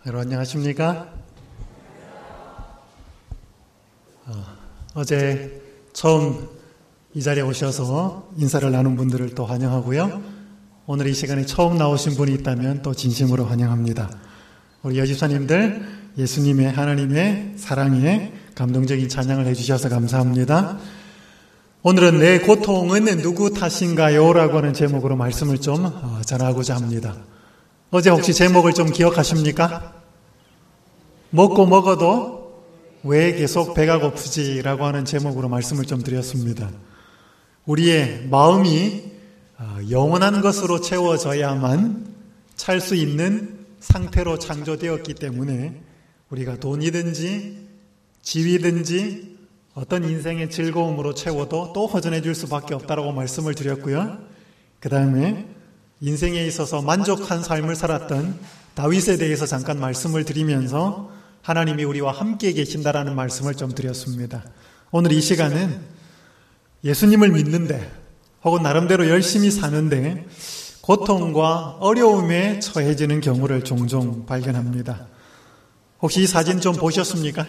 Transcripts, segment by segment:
여러분 안녕하십니까? 어제 처음 이 자리에 오셔서 인사를 나눈 분들을 또 환영하고요. 오늘 이 시간에 처음 나오신 분이 있다면 또 진심으로 환영합니다. 우리 여집사님들 예수님의 하나님의 사랑에 감동적인 찬양을 해주셔서 감사합니다. 오늘은 내 고통은 누구 탓인가요? 라고 하는 제목으로 말씀을 좀 전하고자 합니다. 어제 혹시 제목을 좀 기억하십니까? 먹고 먹어도 왜 계속 배가 고프지? 라고 하는 제목으로 말씀을 좀 드렸습니다. 우리의 마음이 영원한 것으로 채워져야만 찰 수 있는 상태로 창조되었기 때문에 우리가 돈이든지 지위든지 어떤 인생의 즐거움으로 채워도 또 허전해 질 수밖에 없다라고 말씀을 드렸고요. 그 다음에 인생에 있어서 만족한 삶을 살았던 다윗에 대해서 잠깐 말씀을 드리면서 하나님이 우리와 함께 계신다라는 말씀을 좀 드렸습니다. 오늘 이 시간은 예수님을 믿는데 혹은 나름대로 열심히 사는데 고통과 어려움에 처해지는 경우를 종종 발견합니다. 혹시 이 사진 좀 보셨습니까?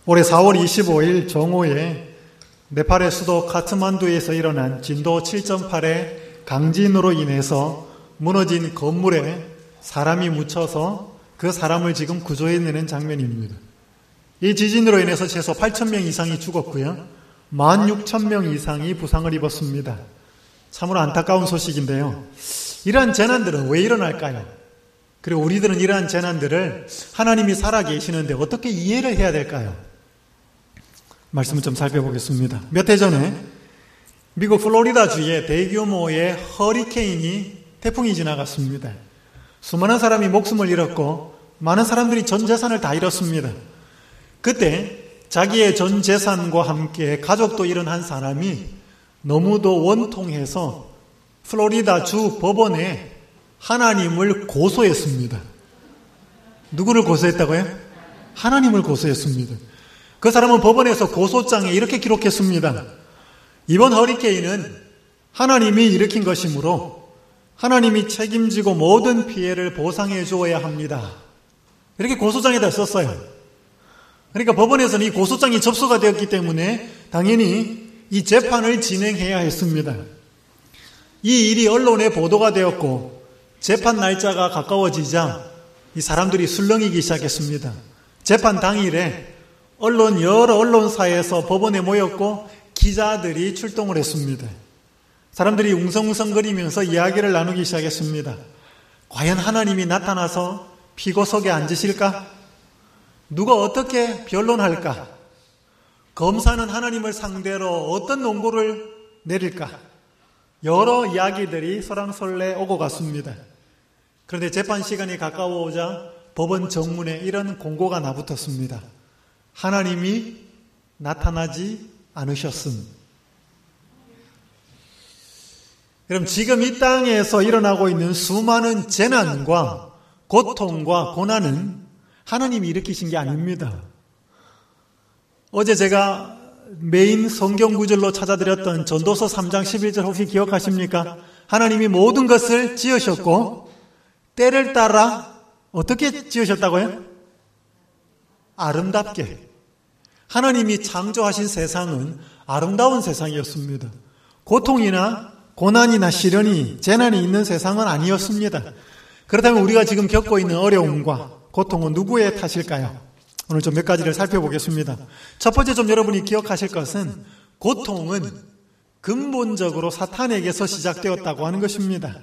올해 4월 25일 정오에 네팔의 수도 카트만두에서 일어난 진도 7.8의 강진으로 인해서 무너진 건물에 사람이 묻혀서 그 사람을 지금 구조해내는 장면입니다. 이 지진으로 인해서 최소 8,000명 이상이 죽었고요. 16,000명 이상이 부상을 입었습니다. 참으로 안타까운 소식인데요. 이러한 재난들은 왜 일어날까요? 그리고 우리들은 이러한 재난들을 하나님이 살아계시는데 어떻게 이해를 해야 될까요? 말씀을 좀 살펴보겠습니다. 몇 해 전에 미국 플로리다주에 대규모의 허리케인이 태풍이 지나갔습니다. 수많은 사람이 목숨을 잃었고 많은 사람들이 전 재산을 다 잃었습니다. 그때 자기의 전 재산과 함께 가족도 잃은 한 사람이 너무도 원통해서 플로리다 주 법원에 하나님을 고소했습니다. 누구를 고소했다고요? 하나님을 고소했습니다. 그 사람은 법원에서 고소장에 이렇게 기록했습니다. 이번 허리케인은 하나님이 일으킨 것이므로 하나님이 책임지고 모든 피해를 보상해 주어야 합니다. 이렇게 고소장에다 썼어요. 그러니까 법원에서는 이 고소장이 접수가 되었기 때문에 당연히 이 재판을 진행해야 했습니다. 이 일이 언론에 보도가 되었고 재판 날짜가 가까워지자 이 사람들이 술렁이기 시작했습니다. 재판 당일에 여러 언론사에서 법원에 모였고 기자들이 출동을 했습니다. 사람들이 웅성웅성거리면서 이야기를 나누기 시작했습니다. 과연 하나님이 나타나서 피고석에 앉으실까? 누가 어떻게 변론할까? 검사는 하나님을 상대로 어떤 논고를 내릴까? 여러 이야기들이 설왕설래 오고 갔습니다. 그런데 재판 시간이 가까워오자 법원 정문에 이런 공고가 나붙었습니다. 하나님이 나타나지 않으셨음. 여러분, 지금 이 땅에서 일어나고 있는 수많은 재난과 고통과 고난은 하나님이 일으키신 게 아닙니다. 어제 제가 메인 성경 구절로 찾아드렸던 전도서 3장 11절 혹시 기억하십니까? 하나님이 모든 것을 지으셨고 때를 따라 어떻게 지으셨다고요? 아름답게. 하나님이 창조하신 세상은 아름다운 세상이었습니다. 고통이나 고난이나 시련이 재난이 있는 세상은 아니었습니다. 그렇다면 우리가 지금 겪고 있는 어려움과 고통은 누구의 탓일까요? 오늘 좀 몇 가지를 살펴보겠습니다. 첫 번째 좀 여러분이 기억하실 것은 고통은 근본적으로 사탄에게서 시작되었다고 하는 것입니다.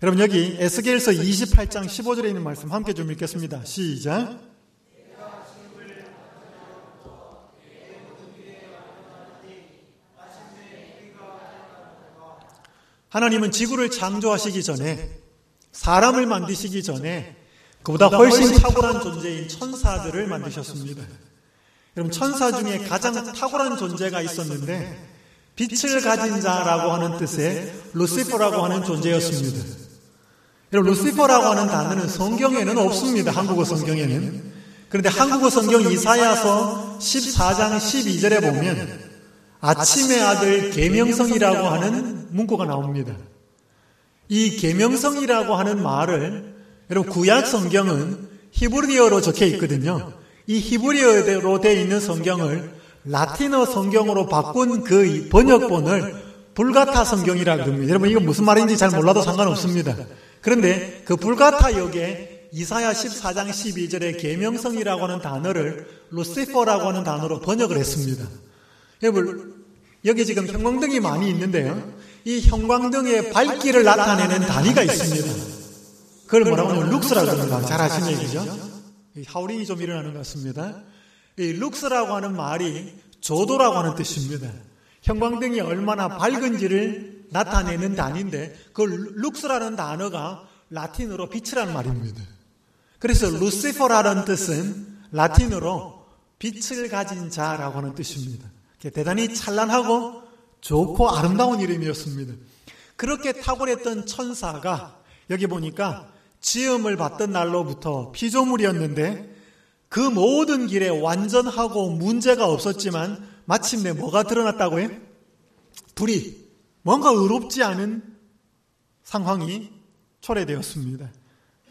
여러분 여기 에스겔서 28장 15절에 있는 말씀 함께 좀 읽겠습니다. 시작. 하나님은 지구를 창조하시기 전에 사람을 만드시기 전에 그보다 훨씬 탁월한 존재인 천사들을 만드셨습니다. 여러분 천사 중에 가장 탁월한 존재가 있었는데 빛을 가진 자라고 하는 뜻의 루시퍼라고 하는 존재였습니다. 여러분 루시퍼라고 하는 단어는 성경에는 없습니다. 한국어 성경에는. 그런데 한국어 성경 이사야서 14장 12절에 보면 아침의 아들 계명성이라고 하는 문구가 나옵니다. 이 계명성이라고 하는 말을 여러분, 구약 성경은 히브리어로 적혀 있거든요. 이 히브리어로 되어 있는 성경을 라틴어 성경으로 바꾼 그 번역본을 불가타 성경이라고 합니다. 여러분, 이거 무슨 말인지 잘 몰라도 상관없습니다. 그런데 그 불가타 역에 이사야 14장 12절에 계명성이라고 하는 단어를 루시퍼라고 하는 단어로 번역을 했습니다. 여러분, 여기 지금 형광등이 많이 있는데요. 이 형광등의 밝기를 나타내는 단위가 있습니다. 그걸 뭐라고 하냐면 룩스라고 합니다. 잘 아시는 얘기죠? 하울링이 좀 일어나는 것 같습니다. 이 룩스라고 하는 말이 조도라고 하는 뜻입니다. 형광등이 얼마나 밝은지를 나타내는 단위인데 그 룩스라는 단어가 라틴어로 빛이라는 말입니다. 그래서 루시퍼라는 뜻은 라틴어로 빛을 가진 자라고 하는 뜻입니다. 대단히 찬란하고 좋고 아름다운 이름이었습니다. 그렇게 탁월했던 천사가 여기 보니까 지음을 받던 날로부터 피조물이었는데 그 모든 길에 완전하고 문제가 없었지만 마침내 뭐가 드러났다고요? 불이, 뭔가 의롭지 않은 상황이 초래되었습니다.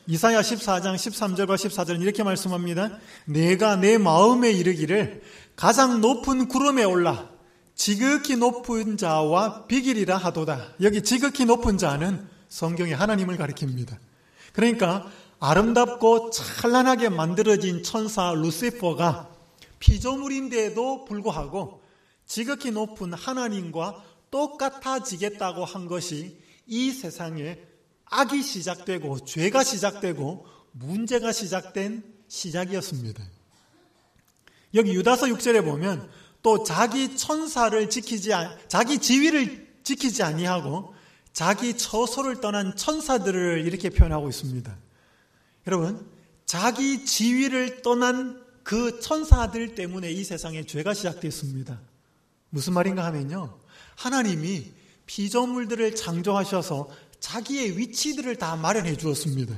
이사야 14장 13절과 14절은 이렇게 말씀합니다. 내가 내 마음에 이르기를 가장 높은 구름에 올라 지극히 높은 자와 비기리라 하도다. 여기 지극히 높은 자는 성경에 하나님을 가리킵니다. 그러니까 아름답고 찬란하게 만들어진 천사 루시퍼가 피조물인데도 불구하고 지극히 높은 하나님과 똑같아지겠다고 한 것이 이 세상에 악이 시작되고 죄가 시작되고 문제가 시작된 시작이었습니다. 여기 유다서 6절에 보면 또 자기 천사를 자기 지위를 지키지 아니하고 자기 처소를 떠난 천사들을 이렇게 표현하고 있습니다. 여러분, 자기 지위를 떠난 그 천사들 때문에 이 세상에 죄가 시작됐습니다. 무슨 말인가 하면요, 하나님이 피조물들을 창조하셔서 자기의 위치들을 다 마련해 주었습니다.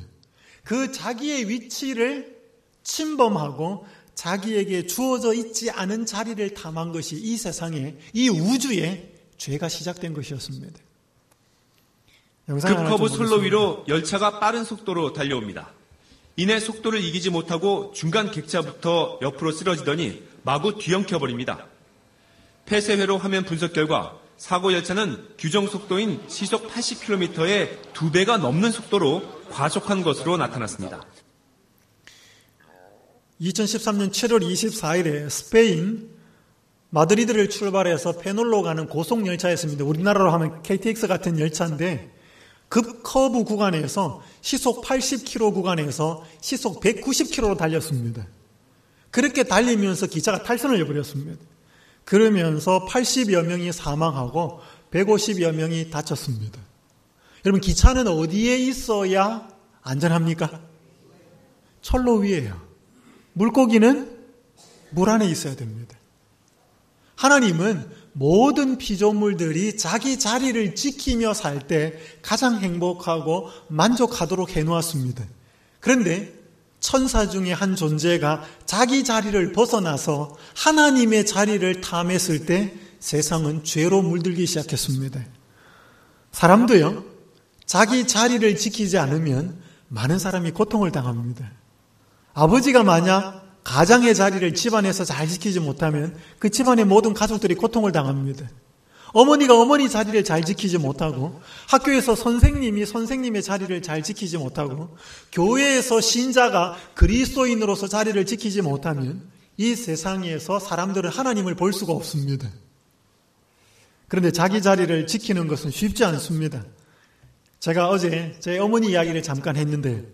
그 자기의 위치를 침범하고 자기에게 주어져 있지 않은 자리를 탐한 것이 이 세상에, 이 우주에 죄가 시작된 것이었습니다. 급커브 선로 위로 열차가 빠른 속도로 달려옵니다. 이내 속도를 이기지 못하고 중간 객차부터 옆으로 쓰러지더니 마구 뒤엉켜버립니다. 폐쇄회로 화면 분석 결과 사고 열차는 규정 속도인 시속 80km의 2배가 넘는 속도로 과속한 것으로 나타났습니다. 2013년 7월 24일에 스페인 마드리드를 출발해서 페놀로 가는 고속열차였습니다. 우리나라로 하면 KTX 같은 열차인데 급커브 구간에서 시속 80km 구간에서 시속 190km로 달렸습니다. 그렇게 달리면서 기차가 탈선을 해버렸습니다. 그러면서 80여 명이 사망하고 150여 명이 다쳤습니다. 여러분, 기차는 어디에 있어야 안전합니까? 철로 위에요. 물고기는 물 안에 있어야 됩니다. 하나님은 모든 피조물들이 자기 자리를 지키며 살 때 가장 행복하고 만족하도록 해놓았습니다. 그런데 천사 중에 한 존재가 자기 자리를 벗어나서 하나님의 자리를 탐했을 때 세상은 죄로 물들기 시작했습니다. 사람도요, 자기 자리를 지키지 않으면 많은 사람이 고통을 당합니다. 아버지가 만약 가장의 자리를 집안에서 잘 지키지 못하면 그 집안의 모든 가족들이 고통을 당합니다. 어머니가 어머니 자리를 잘 지키지 못하고, 학교에서 선생님이 선생님의 자리를 잘 지키지 못하고, 교회에서 신자가 그리스도인으로서 자리를 지키지 못하면 이 세상에서 사람들은 하나님을 볼 수가 없습니다. 그런데 자기 자리를 지키는 것은 쉽지 않습니다. 제가 어제 제 어머니 이야기를 잠깐 했는데,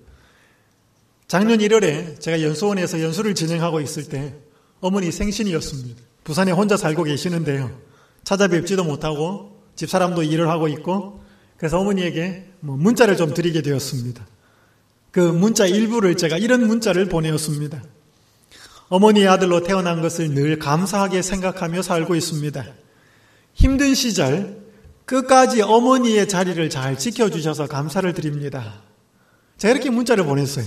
작년 1월에 제가 연수원에서 연수를 진행하고 있을 때 어머니 생신이었습니다. 부산에 혼자 살고 계시는데요, 찾아뵙지도 못하고 집사람도 일을 하고 있고, 그래서 어머니에게 문자를 좀 드리게 되었습니다. 그 문자 일부를 제가 이런 문자를 보내었습니다. 어머니의 아들로 태어난 것을 늘 감사하게 생각하며 살고 있습니다. 힘든 시절 끝까지 어머니의 자리를 잘 지켜주셔서 감사를 드립니다. 제가 이렇게 문자를 보냈어요.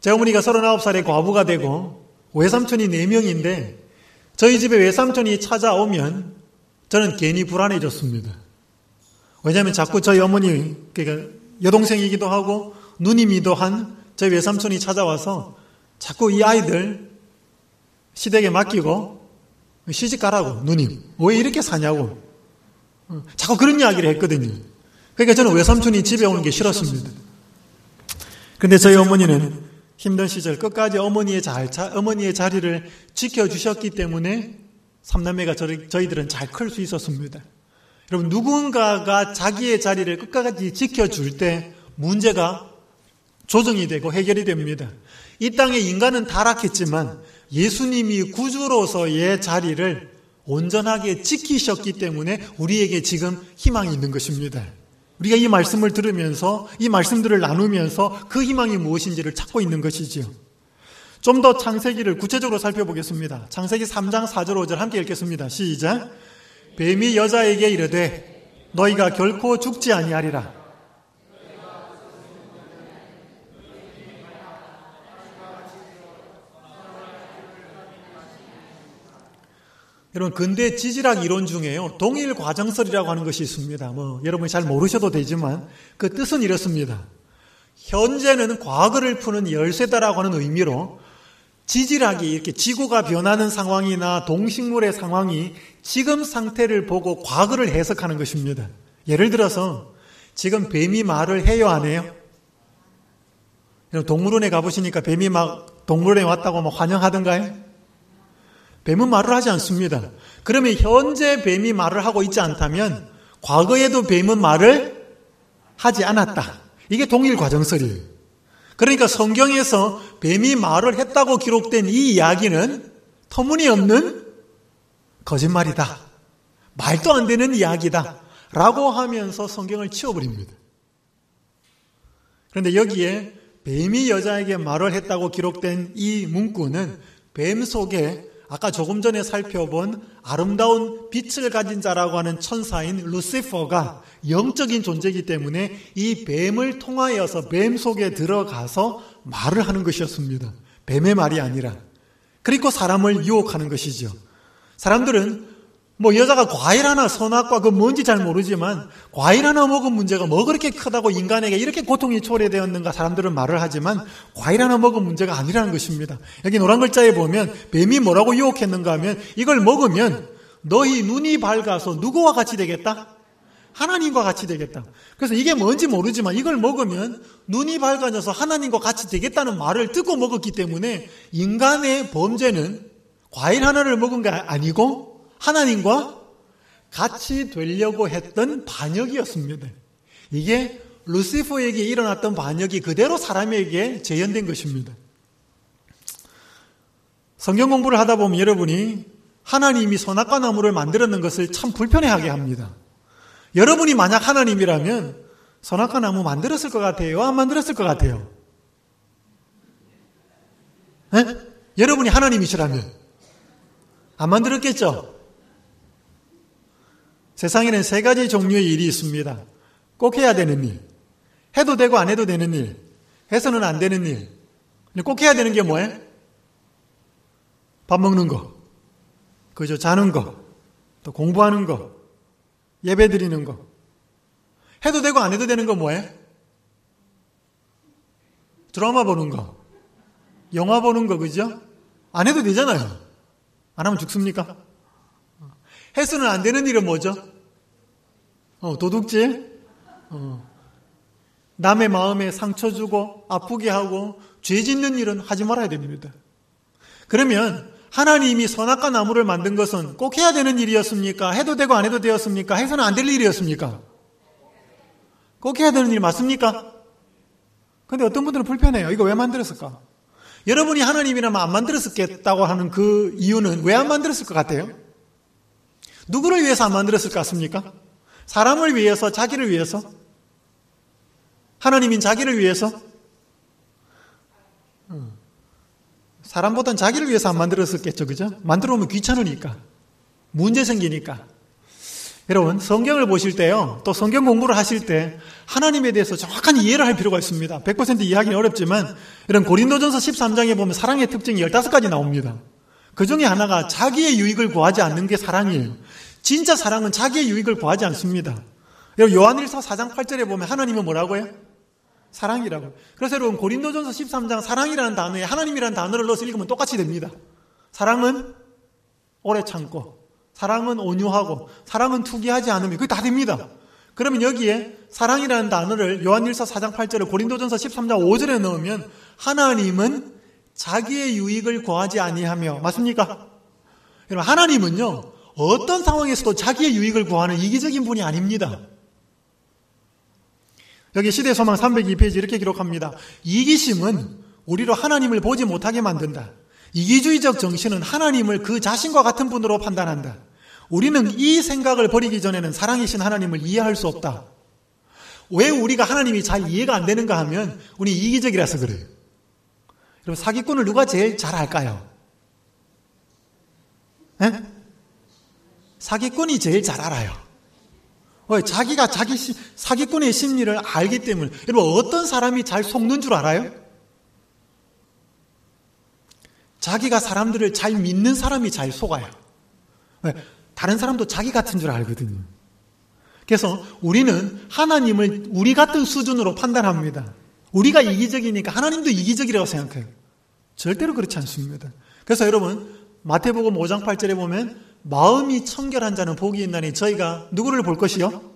제 어머니가 39살에 과부가 되고 외삼촌이 4명인데 저희 집에 외삼촌이 찾아오면 저는 괜히 불안해졌습니다. 왜냐하면 자꾸 저희 어머니, 그러니까 여동생이기도 하고 누님이기도 한 저희 외삼촌이 찾아와서 자꾸 이 아이들 시댁에 맡기고 시집 가라고, 누님. 왜 이렇게 사냐고. 자꾸 그런 이야기를 했거든요. 그러니까 저는 외삼촌이 집에 오는 게 싫었습니다. 그런데 저희 어머니는 힘든 시절 끝까지 어머니의 자리를 지켜주셨기 때문에 삼남매가 저희들은 잘 클 수 있었습니다. 여러분, 누군가가 자기의 자리를 끝까지 지켜줄 때 문제가 조정이 되고 해결이 됩니다. 이 땅에 인간은 타락했지만 예수님이 구주로서의 자리를 온전하게 지키셨기 때문에 우리에게 지금 희망이 있는 것입니다. 우리가 이 말씀을 들으면서 이 말씀들을 나누면서 그 희망이 무엇인지를 찾고 있는 것이지요. 좀 더 창세기를 구체적으로 살펴보겠습니다. 창세기 3장 4절 5절 함께 읽겠습니다. 시작. 뱀이 여자에게 이르되 너희가 결코 죽지 아니하리라. 여러분, 근대 지질학 이론 중에요, 동일 과정설이라고 하는 것이 있습니다. 여러분이 잘 모르셔도 되지만 그 뜻은 이렇습니다. 현재는 과거를 푸는 열쇠다라고 하는 의미로 지질학이 이렇게 지구가 변하는 상황이나 동식물의 상황이 지금 상태를 보고 과거를 해석하는 것입니다. 예를 들어서 지금 뱀이 말을 해요, 안 해요? 동물원에 가보시니까 뱀이 막 동물원에 왔다고 막 환영하던가요? 뱀은 말을 하지 않습니다. 그러면 현재 뱀이 말을 하고 있지 않다면 과거에도 뱀은 말을 하지 않았다. 이게 동일 과정설이에요. 그러니까 성경에서 뱀이 말을 했다고 기록된 이 이야기는 터무니없는 거짓말이다. 말도 안 되는 이야기다. 라고 하면서 성경을 치워버립니다. 그런데 여기에 뱀이 여자에게 말을 했다고 기록된 이 문구는 뱀 속에 아까 조금 전에 살펴본 아름다운 빛을 가진 자라고 하는 천사인 루시퍼가 영적인 존재이기 때문에 이 뱀을 통하여서 뱀 속에 들어가서 말을 하는 것이었습니다. 뱀의 말이 아니라. 그리고 사람을 유혹하는 것이죠. 사람들은 여자가 과일 하나, 선악과 그 뭔지 잘 모르지만 과일 하나 먹은 문제가 뭐 그렇게 크다고 인간에게 이렇게 고통이 초래되었는가 사람들은 말을 하지만 과일 하나 먹은 문제가 아니라는 것입니다. 여기 노란 글자에 보면 뱀이 뭐라고 유혹했는가 하면 이걸 먹으면 너희 눈이 밝아서 누구와 같이 되겠다? 하나님과 같이 되겠다. 그래서 이게 뭔지 모르지만 이걸 먹으면 눈이 밝아져서 하나님과 같이 되겠다는 말을 듣고 먹었기 때문에 인간의 범죄는 과일 하나를 먹은 게 아니고 하나님과 같이 되려고 했던 반역이었습니다. 이게 루시퍼에게 일어났던 반역이 그대로 사람에게 재현된 것입니다. 성경 공부를 하다 보면 여러분이 하나님이 선악과 나무를 만들었는 것을 참 불편해하게 합니다. 여러분이 만약 하나님이라면 선악과 나무 만들었을 것 같아요? 안 만들었을 것 같아요? 네? 여러분이 하나님이시라면 안 만들었겠죠? 세상에는 세 가지 종류의 일이 있습니다. 꼭 해야 되는 일, 해도 되고 안 해도 되는 일, 해서는 안 되는 일. 근데 꼭 해야 되는 게 뭐예요? 밥 먹는 거, 그죠? 자는 거, 또 공부하는 거, 예배 드리는 거. 해도 되고 안 해도 되는 거 뭐예요? 드라마 보는 거, 영화 보는 거, 그죠? 안 해도 되잖아요. 안 하면 죽습니까? 해서는 안 되는 일은 뭐죠? 도둑질, 남의 마음에 상처 주고 아프게 하고 죄 짓는 일은 하지 말아야 됩니다. 그러면 하나님이 선악과 나무를 만든 것은 꼭 해야 되는 일이었습니까? 해도 되고 안 해도 되었습니까? 해서는 안 될 일이었습니까? 꼭 해야 되는 일 맞습니까? 근데 어떤 분들은 불편해요. 이거 왜 만들었을까? 여러분이 하나님이라면 안 만들었겠다고 하는 그 이유는 왜 안 만들었을 것 같아요? 누구를 위해서 안 만들었을 것 같습니까? 사람을 위해서, 자기를 위해서? 하나님인 자기를 위해서? 사람보단 자기를 위해서 안 만들었었겠죠, 그죠? 만들어 오면 귀찮으니까, 문제 생기니까. 여러분, 성경을 보실 때요, 또 성경 공부를 하실 때 하나님에 대해서 정확한 이해를 할 필요가 있습니다. 100% 이해하기는 어렵지만, 이런 고린도전서 13장에 보면 사랑의 특징이 15가지 나옵니다. 그 중에 하나가 자기의 유익을 구하지 않는 게 사랑이에요. 진짜 사랑은 자기의 유익을 구하지 않습니다. 여러분, 요한일서 4장 8절에 보면 하나님은 뭐라고 해요? 사랑이라고. 그래서 여러분 고린도전서 13장 사랑이라는 단어에 하나님이라는 단어를 넣어서 읽으면 똑같이 됩니다. 사랑은 오래 참고, 사랑은 온유하고, 사랑은 투기하지 않으며, 그게 다 됩니다. 그러면 여기에 사랑이라는 단어를 요한일서 4장 8절을 고린도전서 13장 5절에 넣으면 하나님은 자기의 유익을 구하지 아니하며, 맞습니까? 여러분, 하나님은요 어떤 상황에서도 자기의 유익을 구하는 이기적인 분이 아닙니다. 여기 시대소망 302페이지 이렇게 기록합니다. 이기심은 우리로 하나님을 보지 못하게 만든다. 이기주의적 정신은 하나님을 그 자신과 같은 분으로 판단한다. 우리는 이 생각을 버리기 전에는 사랑이신 하나님을 이해할 수 없다. 왜 우리가 하나님이 잘 이해가 안 되는가 하면 우리 이기적이라서 그래요. 여러분, 사기꾼을 누가 제일 잘 알까요? 에? 사기꾼이 제일 잘 알아요. 자기가 사기꾼의 심리를 알기 때문에. 여러분, 어떤 사람이 잘 속는 줄 알아요? 자기가 사람들을 잘 믿는 사람이 잘 속아요. 다른 사람도 자기 같은 줄 알거든요. 그래서 우리는 하나님을 우리 같은 수준으로 판단합니다. 우리가 이기적이니까 하나님도 이기적이라고 생각해요. 절대로 그렇지 않습니다. 그래서 여러분, 마태복음 5장 8절에 보면 마음이 청결한 자는 복이 있나니 저희가 누구를 볼 것이요?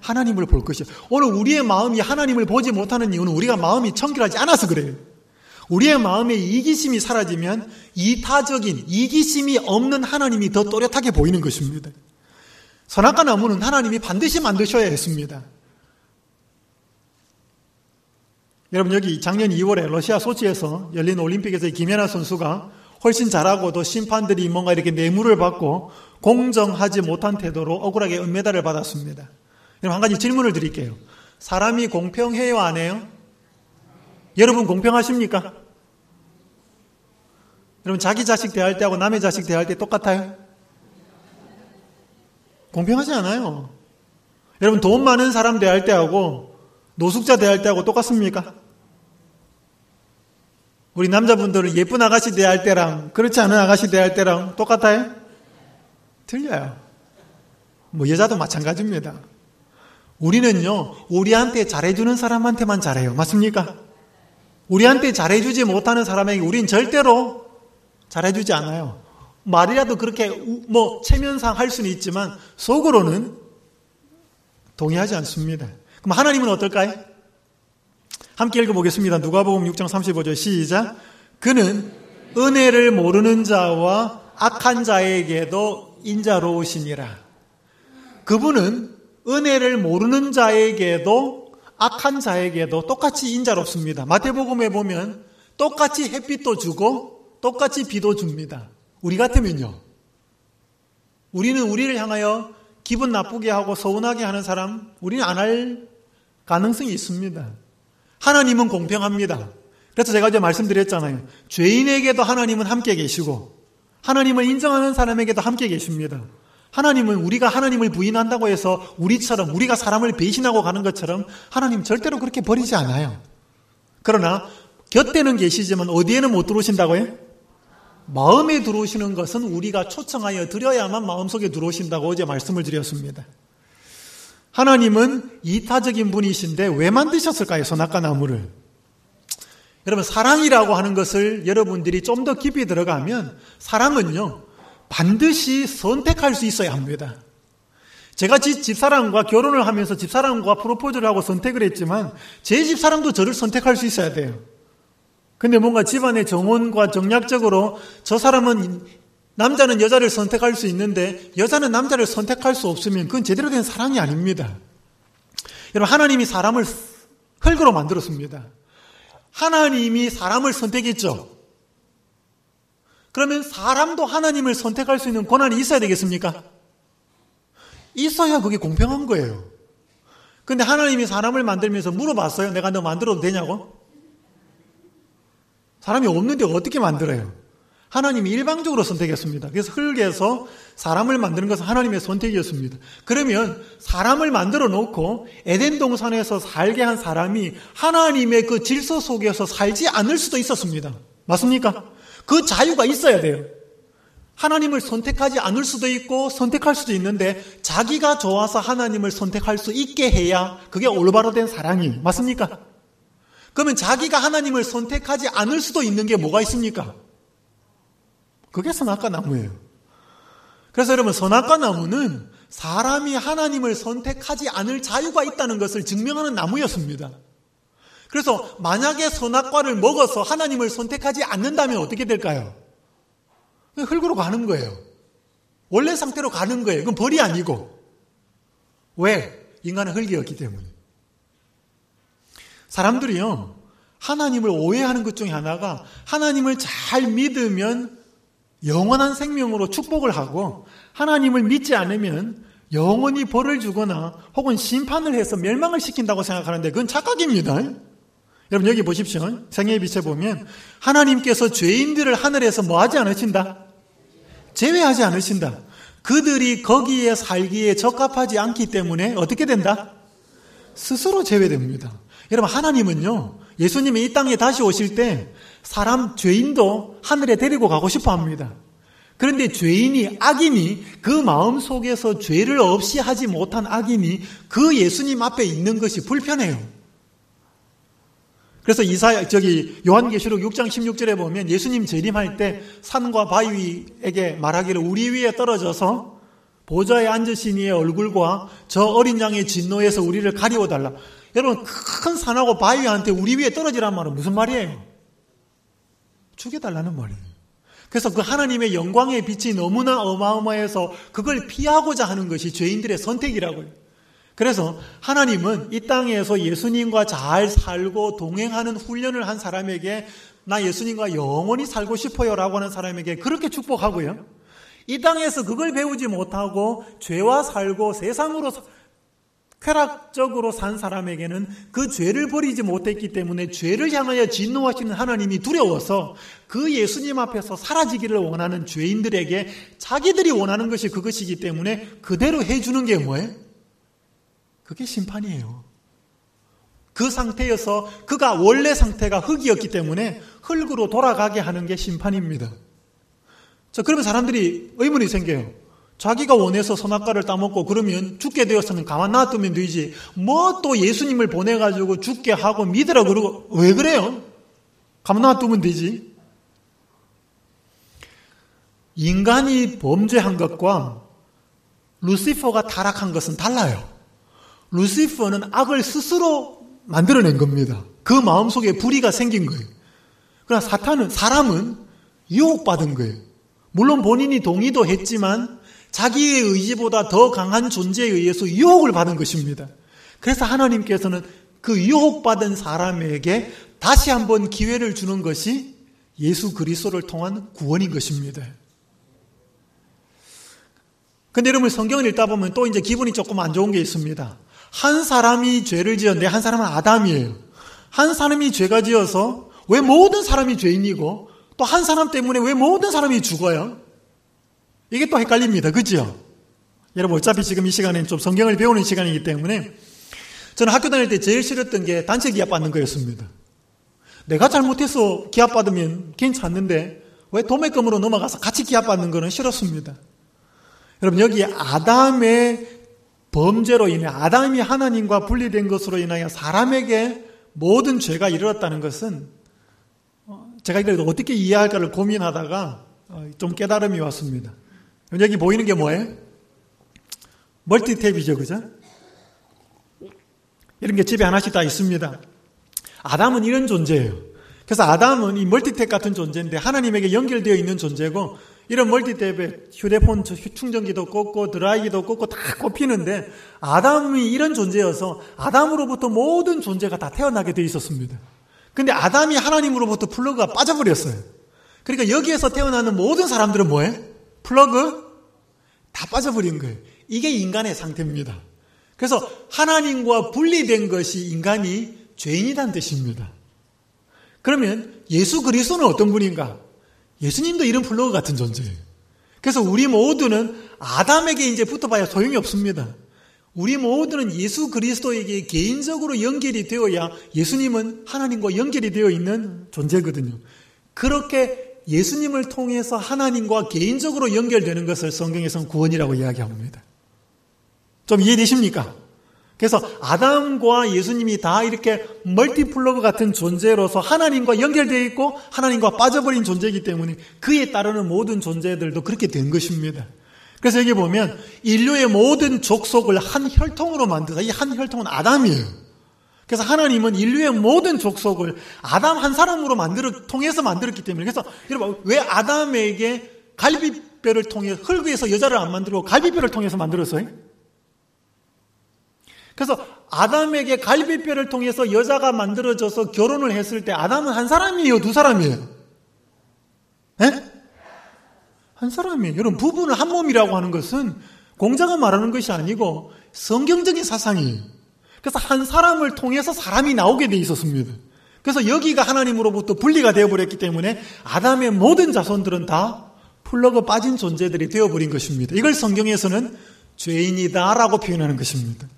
하나님을 볼 것이요. 오늘 우리의 마음이 하나님을 보지 못하는 이유는 우리가 마음이 청결하지 않아서 그래요. 우리의 마음에 이기심이 사라지면 이타적인 이기심이 없는 하나님이 더 또렷하게 보이는 것입니다. 선악과 나무는 하나님이 반드시 만드셔야 했습니다. 여러분, 여기 작년 2월에 러시아 소치에서 열린 올림픽에서 김연아 선수가 훨씬 잘하고 또 심판들이 뭔가 이렇게 뇌물을 받고 공정하지 못한 태도로 억울하게 은메달을 받았습니다. 여러분, 한 가지 질문을 드릴게요. 사람이 공평해요, 안 해요? 여러분, 공평하십니까? 여러분, 자기 자식 대할 때하고 남의 자식 대할 때 똑같아요? 공평하지 않아요. 여러분, 돈 많은 사람 대할 때하고 노숙자 대할 때하고 똑같습니까? 우리 남자분들은 예쁜 아가씨 대할 때랑 그렇지 않은 아가씨 대할 때랑 똑같아요? 틀려요. 여자도 마찬가지입니다. 우리는요, 우리한테 잘해주는 사람한테만 잘해요. 맞습니까? 우리한테 잘해주지 못하는 사람에게 우린 절대로 잘해주지 않아요. 말이라도 그렇게 체면상 할 수는 있지만 속으로는 동의하지 않습니다. 그럼 하나님은 어떨까요? 함께 읽어보겠습니다. 누가복음 6장 35절 시작. 그는 은혜를 모르는 자와 악한 자에게도 인자로우시니라. 그분은 은혜를 모르는 자에게도 악한 자에게도 똑같이 인자롭습니다. 마태복음에 보면 똑같이 햇빛도 주고 똑같이 비도 줍니다. 우리 같으면요, 우리는 우리를 향하여 기분 나쁘게 하고 서운하게 하는 사람, 우리는 안 할 가능성이 있습니다. 하나님은 공평합니다. 그래서 제가 이제 말씀드렸잖아요. 죄인에게도 하나님은 함께 계시고 하나님을 인정하는 사람에게도 함께 계십니다. 하나님은 우리가 하나님을 부인한다고 해서 우리처럼 우리가 사람을 배신하고 가는 것처럼 하나님 절대로 그렇게 버리지 않아요. 그러나 곁에는 계시지만 어디에는 못 들어오신다고요? 마음에 들어오시는 것은 우리가 초청하여 드려야만 마음속에 들어오신다고 어제 말씀을 드렸습니다. 하나님은 이타적인 분이신데 왜 만드셨을까요? 선악과 나무를. 여러분, 사랑이라고 하는 것을 여러분들이 좀 더 깊이 들어가면 사랑은요, 반드시 선택할 수 있어야 합니다. 제가 집사람과 결혼을 하면서 집사람과 프로포즈를 하고 선택을 했지만 제 집사람도 저를 선택할 수 있어야 돼요. 근데 뭔가 집안의 정원과 정략적으로 저 사람은 남자는 여자를 선택할 수 있는데 여자는 남자를 선택할 수 없으면 그건 제대로 된 사랑이 아닙니다. 여러분, 하나님이 사람을 흙으로 만들었습니다. 하나님이 사람을 선택했죠. 그러면 사람도 하나님을 선택할 수 있는 권한이 있어야 되겠습니까? 있어야 그게 공평한 거예요. 근데 하나님이 사람을 만들면서 물어봤어요. 내가 너 만들어도 되냐고? 사람이 없는데 어떻게 만들어요? 하나님이 일방적으로 선택했습니다. 그래서 흙에서 사람을 만드는 것은 하나님의 선택이었습니다. 그러면 사람을 만들어 놓고 에덴 동산에서 살게 한 사람이 하나님의 그 질서 속에서 살지 않을 수도 있었습니다. 맞습니까? 그 자유가 있어야 돼요. 하나님을 선택하지 않을 수도 있고 선택할 수도 있는데 자기가 좋아서 하나님을 선택할 수 있게 해야 그게 올바로 된 사랑이 맞습니까? 그러면 자기가 하나님을 선택하지 않을 수도 있는 게 뭐가 있습니까? 그게 선악과 나무예요. 그래서 여러분, 선악과 나무는 사람이 하나님을 선택하지 않을 자유가 있다는 것을 증명하는 나무였습니다. 그래서 만약에 선악과를 먹어서 하나님을 선택하지 않는다면 어떻게 될까요? 흙으로 가는 거예요. 원래 상태로 가는 거예요. 그건 벌이 아니고. 왜? 인간은 흙이었기 때문에. 사람들이요, 하나님을 오해하는 것 중에 하나가 하나님을 잘 믿으면 영원한 생명으로 축복을 하고 하나님을 믿지 않으면 영원히 벌을 주거나 혹은 심판을 해서 멸망을 시킨다고 생각하는데 그건 착각입니다. 여러분 여기 보십시오. 생애의 빛에 보면 하나님께서 죄인들을 하늘에서 뭐 하지 않으신다? 제외하지 않으신다. 그들이 거기에 살기에 적합하지 않기 때문에 어떻게 된다? 스스로 제외됩니다. 여러분 하나님은요, 예수님이 이 땅에 다시 오실 때 사람 죄인도 하늘에 데리고 가고 싶어 합니다. 그런데 죄인이, 악인이, 그 마음 속에서 죄를 없이 하지 못한 악인이 그 예수님 앞에 있는 것이 불편해요. 그래서 요한계시록 6장 16절에 보면 예수님 재림할 때 산과 바위에게 말하기를 우리 위에 떨어져서 보좌에 앉으신 이의 얼굴과 저 어린 양의 진노에서 우리를 가리워달라. 여러분, 큰 산하고 바위한테 우리 위에 떨어지란 말은 무슨 말이에요? 죽여달라는 말이에요. 그래서 그 하나님의 영광의 빛이 너무나 어마어마해서 그걸 피하고자 하는 것이 죄인들의 선택이라고요. 그래서 하나님은 이 땅에서 예수님과 잘 살고 동행하는 훈련을 한 사람에게 나 예수님과 영원히 살고 싶어요 라고 하는 사람에게 그렇게 축복하고요. 이 땅에서 그걸 배우지 못하고 죄와 살고 세상으로 쾌락적으로 산 사람에게는 그 죄를 버리지 못했기 때문에 죄를 향하여 진노하시는 하나님이 두려워서 그 예수님 앞에서 사라지기를 원하는 죄인들에게 자기들이 원하는 것이 그것이기 때문에 그대로 해주는 게 뭐예요? 그게 심판이에요. 그 상태여서 그가 원래 상태가 흙이었기 때문에 흙으로 돌아가게 하는 게 심판입니다. 자, 그러면 사람들이 의문이 생겨요. 자기가 원해서 선악과를 따먹고 그러면 죽게 되었으면 가만 놔두면 되지. 뭐 또 예수님을 보내가지고 죽게 하고 믿으라 그러고 왜 그래요? 가만 놔두면 되지. 인간이 범죄한 것과 루시퍼가 타락한 것은 달라요. 루시퍼는 악을 스스로 만들어낸 겁니다. 그 마음속에 불의가 생긴 거예요. 그러나 사람은 유혹받은 거예요. 물론 본인이 동의도 했지만 자기의 의지보다 더 강한 존재에 의해서 유혹을 받은 것입니다. 그래서 하나님께서는 그 유혹받은 사람에게 다시 한번 기회를 주는 것이 예수 그리스도를 통한 구원인 것입니다. 근데 여러분 성경을 읽다 보면 또 이제 기분이 조금 안 좋은 게 있습니다. 한 사람이 죄를 지었는데 한 사람은 아담이에요. 한 사람이 죄가 지어서 왜 모든 사람이 죄인이고 또 한 사람 때문에 왜 모든 사람이 죽어요? 이게 또 헷갈립니다. 그죠? 여러분 어차피 지금 이 시간에는 좀 성경을 배우는 시간이기 때문에 저는 학교 다닐 때 제일 싫었던 게 단체 기합 받는 거였습니다. 내가 잘못해서 기합 받으면 괜찮는데 왜 도매금으로 넘어가서 같이 기합 받는 거는 싫었습니다. 여러분 여기 아담의 범죄로 인해 아담이 하나님과 분리된 것으로 인하여 사람에게 모든 죄가 이르렀다는 것은 제가 이걸 어떻게 이해할까를 고민하다가 좀 깨달음이 왔습니다. 여기 보이는 게 뭐예요? 멀티탭이죠, 그죠? 이런 게 집에 하나씩 다 있습니다. 아담은 이런 존재예요. 그래서 아담은 이 멀티탭 같은 존재인데 하나님에게 연결되어 있는 존재고 이런 멀티탭에 휴대폰 충전기도 꽂고 드라이기도 꽂고 다 꼽히는데 아담이 이런 존재여서 아담으로부터 모든 존재가 다 태어나게 되어 있었습니다. 근데 아담이 하나님으로부터 플러그가 빠져버렸어요. 그러니까 여기에서 태어나는 모든 사람들은 뭐예요? 플러그 다 빠져버린 거예요. 이게 인간의 상태입니다. 그래서 하나님과 분리된 것이 인간이 죄인이란 뜻입니다. 그러면 예수 그리스도는 어떤 분인가? 예수님도 이런 플러그 같은 존재예요. 그래서 우리 모두는 아담에게 이제 붙어봐야 소용이 없습니다. 우리 모두는 예수 그리스도에게 개인적으로 연결이 되어야 예수님은 하나님과 연결이 되어 있는 존재거든요. 그렇게 예수님을 통해서 하나님과 개인적으로 연결되는 것을 성경에서는 구원이라고 이야기합니다. 좀 이해되십니까? 그래서 아담과 예수님이 다 이렇게 멀티플러그 같은 존재로서 하나님과 연결되어 있고 하나님과 빠져버린 존재이기 때문에 그에 따르는 모든 존재들도 그렇게 된 것입니다. 그래서 여기 보면 인류의 모든 족속을 한 혈통으로 만드다. 이 한 혈통은 아담이에요. 그래서 하나님은 인류의 모든 족속을 아담 한 사람으로 통해서 만들었기 때문에, 그래서 여러분 왜 아담에게 갈비뼈를 통해 흙 위에서 여자를 안 만들고 갈비뼈를 통해서 만들었어요? 그래서 아담에게 갈비뼈를 통해서 여자가 만들어져서 결혼을 했을 때 아담은 한 사람이에요? 두 사람이에요? 예? 한 사람이에요. 여러분, 부부는 한 몸이라고 하는 것은 공자가 말하는 것이 아니고 성경적인 사상이에요. 그래서 한 사람을 통해서 사람이 나오게 돼 있었습니다. 그래서 여기가 하나님으로부터 분리가 되어버렸기 때문에 아담의 모든 자손들은 다 플러그 빠진 존재들이 되어버린 것입니다. 이걸 성경에서는 죄인이다라고 표현하는 것입니다.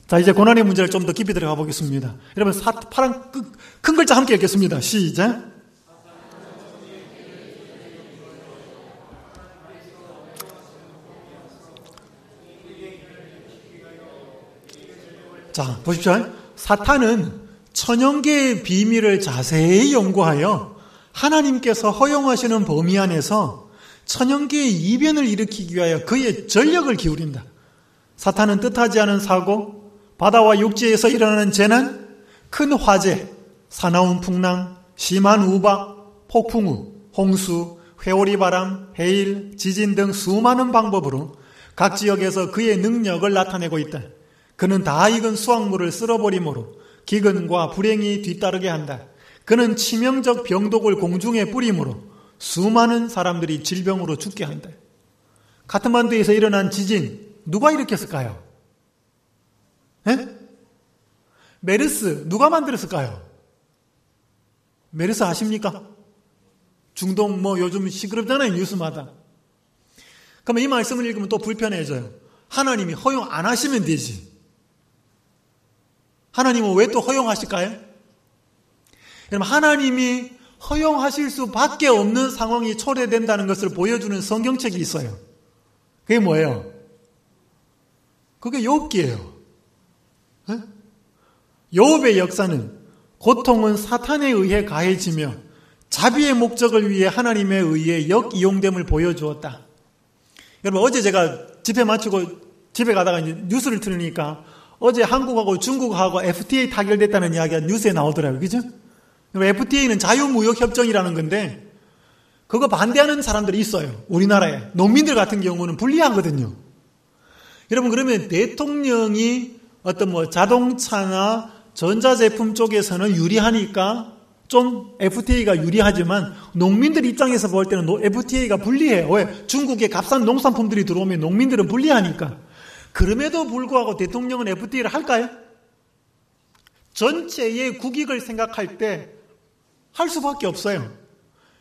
자, 이제 고난의 문제를 좀 더 깊이 들어가 보겠습니다. 여러분, 파란 큰 글자 함께 읽겠습니다. 시작. 자, 보십시오. 사탄은 천연계의 비밀을 자세히 연구하여 하나님께서 허용하시는 범위 안에서 천연계의 이변을 일으키기 위하여 그의 전력을 기울인다. 사탄은 뜻하지 않은 사고, 바다와 육지에서 일어나는 재난, 큰 화재, 사나운 풍랑, 심한 우박, 폭풍우, 홍수, 회오리 바람, 해일, 지진 등 수많은 방법으로 각 지역에서 그의 능력을 나타내고 있다. 그는 다 익은 수확물을 쓸어버리므로 기근과 불행이 뒤따르게 한다. 그는 치명적 병독을 공중에 뿌리므로 수많은 사람들이 질병으로 죽게 한다. 카트만두에서 일어난 지진, 누가 일으켰을까요? 예? 메르스, 누가 만들었을까요? 메르스 아십니까? 중동 요즘 시끄럽잖아요, 뉴스마다. 그러면 이 말씀을 읽으면 또 불편해져요. 하나님이 허용 안 하시면 되지. 하나님은 왜 또 허용하실까요? 여러분, 하나님이 허용하실 수밖에 없는 상황이 초래된다는 것을 보여주는 성경책이 있어요. 그게 뭐예요? 그게 욥기예요. 욥의 역사는 고통은 사탄에 의해 가해지며 자비의 목적을 위해 하나님에 의해 역이용됨을 보여주었다. 여러분, 어제 제가 집회 마치고 집에 가다가 이제 뉴스를 들으니까 어제 한국하고 중국하고 FTA 타결됐다는 이야기가 뉴스에 나오더라고요. 그죠? FTA는 자유무역협정이라는 건데 그거 반대하는 사람들이 있어요. 우리나라에. 농민들 같은 경우는 불리하거든요. 여러분, 그러면 대통령이 어떤 자동차나 전자제품 쪽에서는 유리하니까 좀 FTA가 유리하지만 농민들 입장에서 볼 때는 FTA가 불리해요. 왜? 중국에 값싼 농산품들이 들어오면 농민들은 불리하니까. 그럼에도 불구하고 대통령은 FTA를 할까요? 전체의 국익을 생각할 때 할 수밖에 없어요.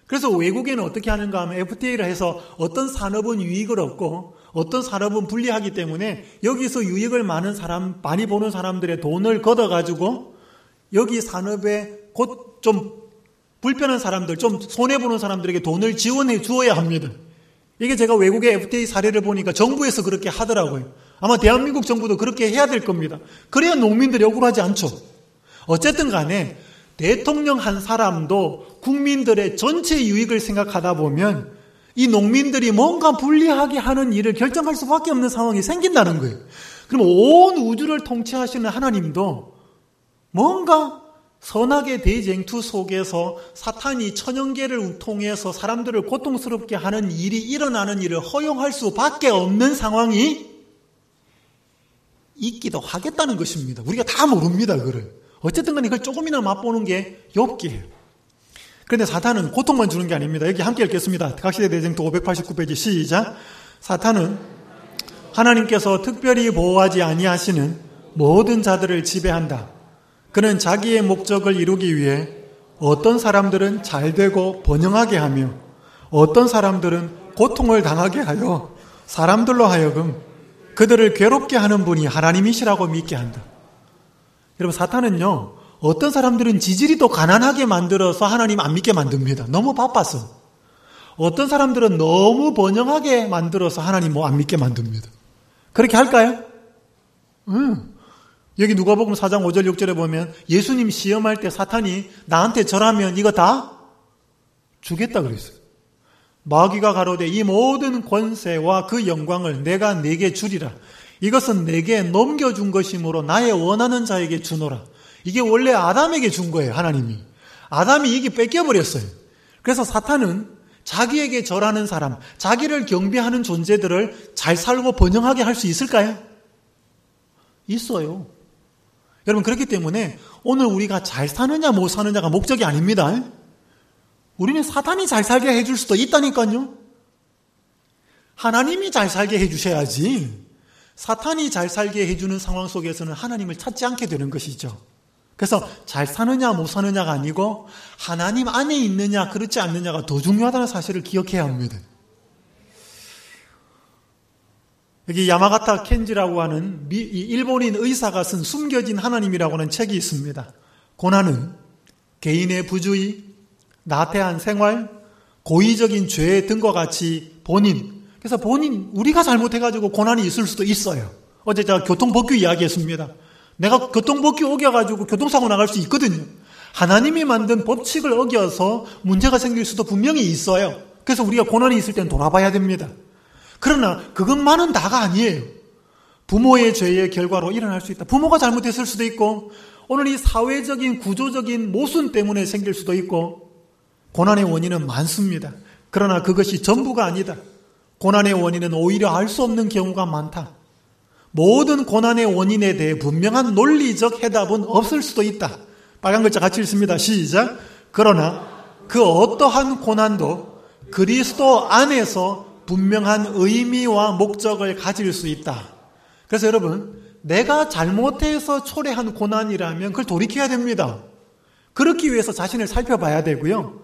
그래서 외국에는 어떻게 하는가 하면 FTA를 해서 어떤 산업은 유익을 얻고 어떤 산업은 불리하기 때문에 여기서 유익을 많이 보는 사람들의 돈을 걷어가지고 여기 산업에 곧 좀 불편한 사람들, 좀 손해보는 사람들에게 돈을 지원해 주어야 합니다. 이게 제가 외국의 FTA 사례를 보니까 정부에서 그렇게 하더라고요. 아마 대한민국 정부도 그렇게 해야 될 겁니다. 그래야 농민들이 억울하지 않죠. 어쨌든 간에 대통령 한 사람도 국민들의 전체 유익을 생각하다 보면 이 농민들이 뭔가 불리하게 하는 일을 결정할 수밖에 없는 상황이 생긴다는 거예요. 그럼 온 우주를 통치하시는 하나님도 뭔가 선악의 대쟁투 속에서 사탄이 천연계를 통해서 사람들을 고통스럽게 하는 일이 일어나는 일을 허용할 수밖에 없는 상황이 있기도 하겠다는 것입니다. 우리가 다 모릅니다, 그걸. 어쨌든 간에 이걸 조금이나 맛보는 게 욥기예요. 그런데 사탄은 고통만 주는 게 아닙니다. 여기 함께 읽겠습니다. 각시대 대쟁투 589페이지 시작. 사탄은 하나님께서 특별히 보호하지 아니하시는 모든 자들을 지배한다. 그는 자기의 목적을 이루기 위해 어떤 사람들은 잘되고 번영하게 하며 어떤 사람들은 고통을 당하게 하여 사람들로 하여금 그들을 괴롭게 하는 분이 하나님이시라고 믿게 한다. 여러분, 사탄은요, 어떤 사람들은 지질이 또 가난하게 만들어서 하나님 안 믿게 만듭니다. 너무 바빠서. 어떤 사람들은 너무 번영하게 만들어서 하나님 안 믿게 만듭니다. 그렇게 할까요? 여기 누가복음 4장 5절 6절에 보면 예수님 시험할 때 사탄이 나한테 절하면 이거 다 주겠다 그랬어요. 마귀가 가로되 이 모든 권세와 그 영광을 내가 네게 주리라. 이것은 내게 넘겨준 것이므로 나의 원하는 자에게 주노라. 이게 원래 아담에게 준 거예요. 하나님이. 아담이 이게 뺏겨버렸어요. 그래서 사탄은 자기에게 절하는 사람, 자기를 경배하는 존재들을 잘 살고 번영하게 할 수 있을까요? 있어요. 여러분, 그렇기 때문에 오늘 우리가 잘 사느냐 못 사느냐가 목적이 아닙니다. 우리는 사탄이 잘 살게 해줄 수도 있다니까요. 하나님이 잘 살게 해주셔야지. 사탄이 잘 살게 해주는 상황 속에서는 하나님을 찾지 않게 되는 것이죠. 그래서 잘 사느냐 못 사느냐가 아니고 하나님 안에 있느냐 그렇지 않느냐가 더 중요하다는 사실을 기억해야 합니다. 여기 야마가타 켄지라고 하는 일본인 의사가 쓴 숨겨진 하나님이라고 하는 책이 있습니다. 고난은 개인의 부주의, 나태한 생활, 고의적인 죄 등과 같이 그래서 우리가 잘못해가지고 고난이 있을 수도 있어요. 어제 제가 교통법규 이야기했습니다. 내가 교통법규 어겨가지고 교통사고 나갈 수 있거든요. 하나님이 만든 법칙을 어겨서 문제가 생길 수도 분명히 있어요. 그래서 우리가 고난이 있을 때는 돌아봐야 됩니다. 그러나 그것만은 다가 아니에요. 부모의 죄의 결과로 일어날 수 있다. 부모가 잘못했을 수도 있고 오늘 이 사회적인 구조적인 모순 때문에 생길 수도 있고 고난의 원인은 많습니다. 그러나 그것이 전부가 아니다. 고난의 원인은 오히려 알 수 없는 경우가 많다. 모든 고난의 원인에 대해 분명한 논리적 해답은 없을 수도 있다. 빨간 글자 같이 읽습니다. 시작. 그러나 그 어떠한 고난도 그리스도 안에서 분명한 의미와 목적을 가질 수 있다. 그래서 여러분, 내가 잘못해서 초래한 고난이라면 그걸 돌이켜야 됩니다. 그렇기 위해서 자신을 살펴봐야 되고요.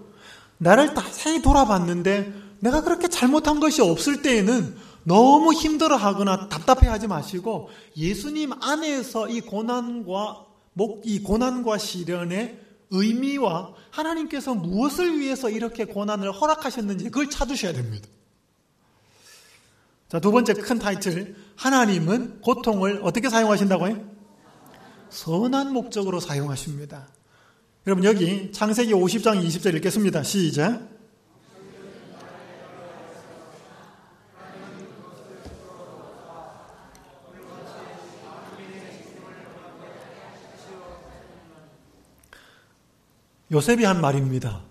나를 자세히 돌아봤는데 내가 그렇게 잘못한 것이 없을 때에는 너무 힘들어하거나 답답해하지 마시고 예수님 안에서 이 고난과 시련의 의미와 하나님께서 무엇을 위해서 이렇게 고난을 허락하셨는지 그걸 찾으셔야 됩니다. 자, 두 번째 큰 타이틀, 하나님은 고통을 어떻게 사용하신다고요? 선한 목적으로 사용하십니다. 여러분, 여기 창세기 50장 20절 읽겠습니다. 시작. 요셉이 한 말입니다.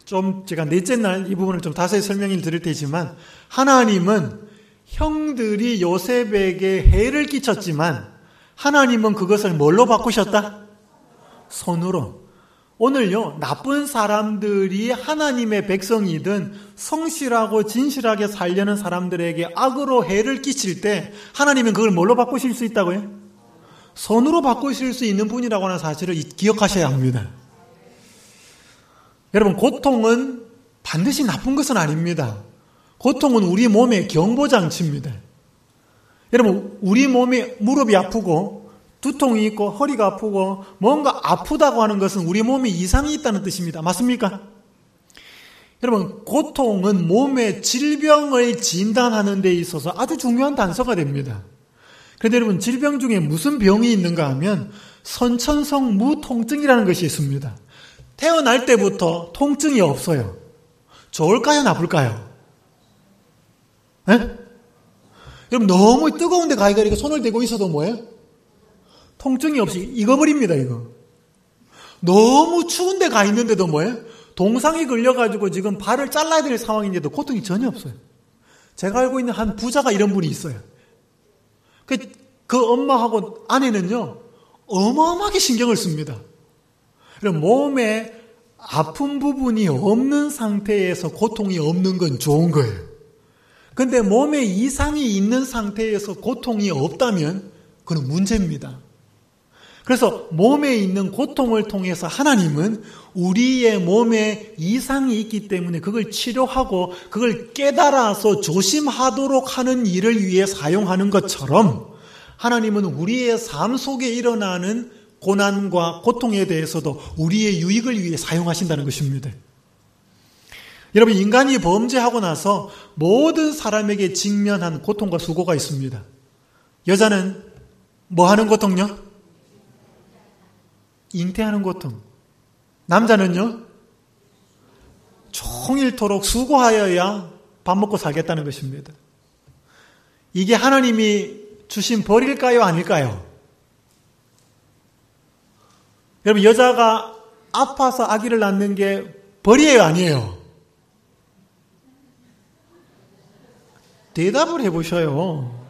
좀 제가 넷째 날 이 부분을 좀 자세히 설명을 드릴 테지만 하나님은 형들이 요셉에게 해를 끼쳤지만 하나님은 그것을 뭘로 바꾸셨다? 손으로. 오늘요, 나쁜 사람들이 하나님의 백성이든 성실하고 진실하게 살려는 사람들에게 악으로 해를 끼칠 때 하나님은 그걸 뭘로 바꾸실 수 있다고요? 손으로 바꾸실 수 있는 분이라고 하는 사실을 기억하셔야 합니다. 여러분, 고통은 반드시 나쁜 것은 아닙니다. 고통은 우리 몸의 경보장치입니다. 여러분, 우리 몸에 무릎이 아프고 두통이 있고 허리가 아프고 뭔가 아프다고 하는 것은 우리 몸에 이상이 있다는 뜻입니다. 맞습니까? 여러분, 고통은 몸의 질병을 진단하는 데 있어서 아주 중요한 단서가 됩니다. 그런데 여러분, 질병 중에 무슨 병이 있는가 하면 선천성 무통증이라는 것이 있습니다. 태어날 때부터 통증이 없어요. 좋을까요? 나쁠까요? 에? 여러분, 너무 뜨거운 데 가니까 이렇게 손을 대고 있어도 뭐예요? 통증이 없이 익어버립니다, 이거. 너무 추운 데 가 있는데도 뭐예요? 동상이 걸려가지고 지금 발을 잘라야 될 상황인데도 고통이 전혀 없어요. 제가 알고 있는 한 부자가 이런 분이 있어요. 그 엄마하고 아내는요, 어마어마하게 신경을 씁니다. 몸에 아픈 부분이 없는 상태에서 고통이 없는 건 좋은 거예요. 그런데 몸에 이상이 있는 상태에서 고통이 없다면 그건 문제입니다. 그래서 몸에 있는 고통을 통해서 하나님은 우리의 몸에 이상이 있기 때문에 그걸 치료하고 그걸 깨달아서 조심하도록 하는 일을 위해 사용하는 것처럼 하나님은 우리의 삶 속에 일어나는 고난과 고통에 대해서도 우리의 유익을 위해 사용하신다는 것입니다. 여러분, 인간이 범죄하고 나서 모든 사람에게 직면한 고통과 수고가 있습니다. 여자는 뭐 하는 고통요? 잉태하는 고통. 남자는요? 종일토록 수고하여야 밥 먹고 살겠다는 것입니다. 이게 하나님이 주신 벌일까요? 아닐까요? 여러분, 여자가 아파서 아기를 낳는 게 벌이에요? 아니에요? 대답을 해보셔요.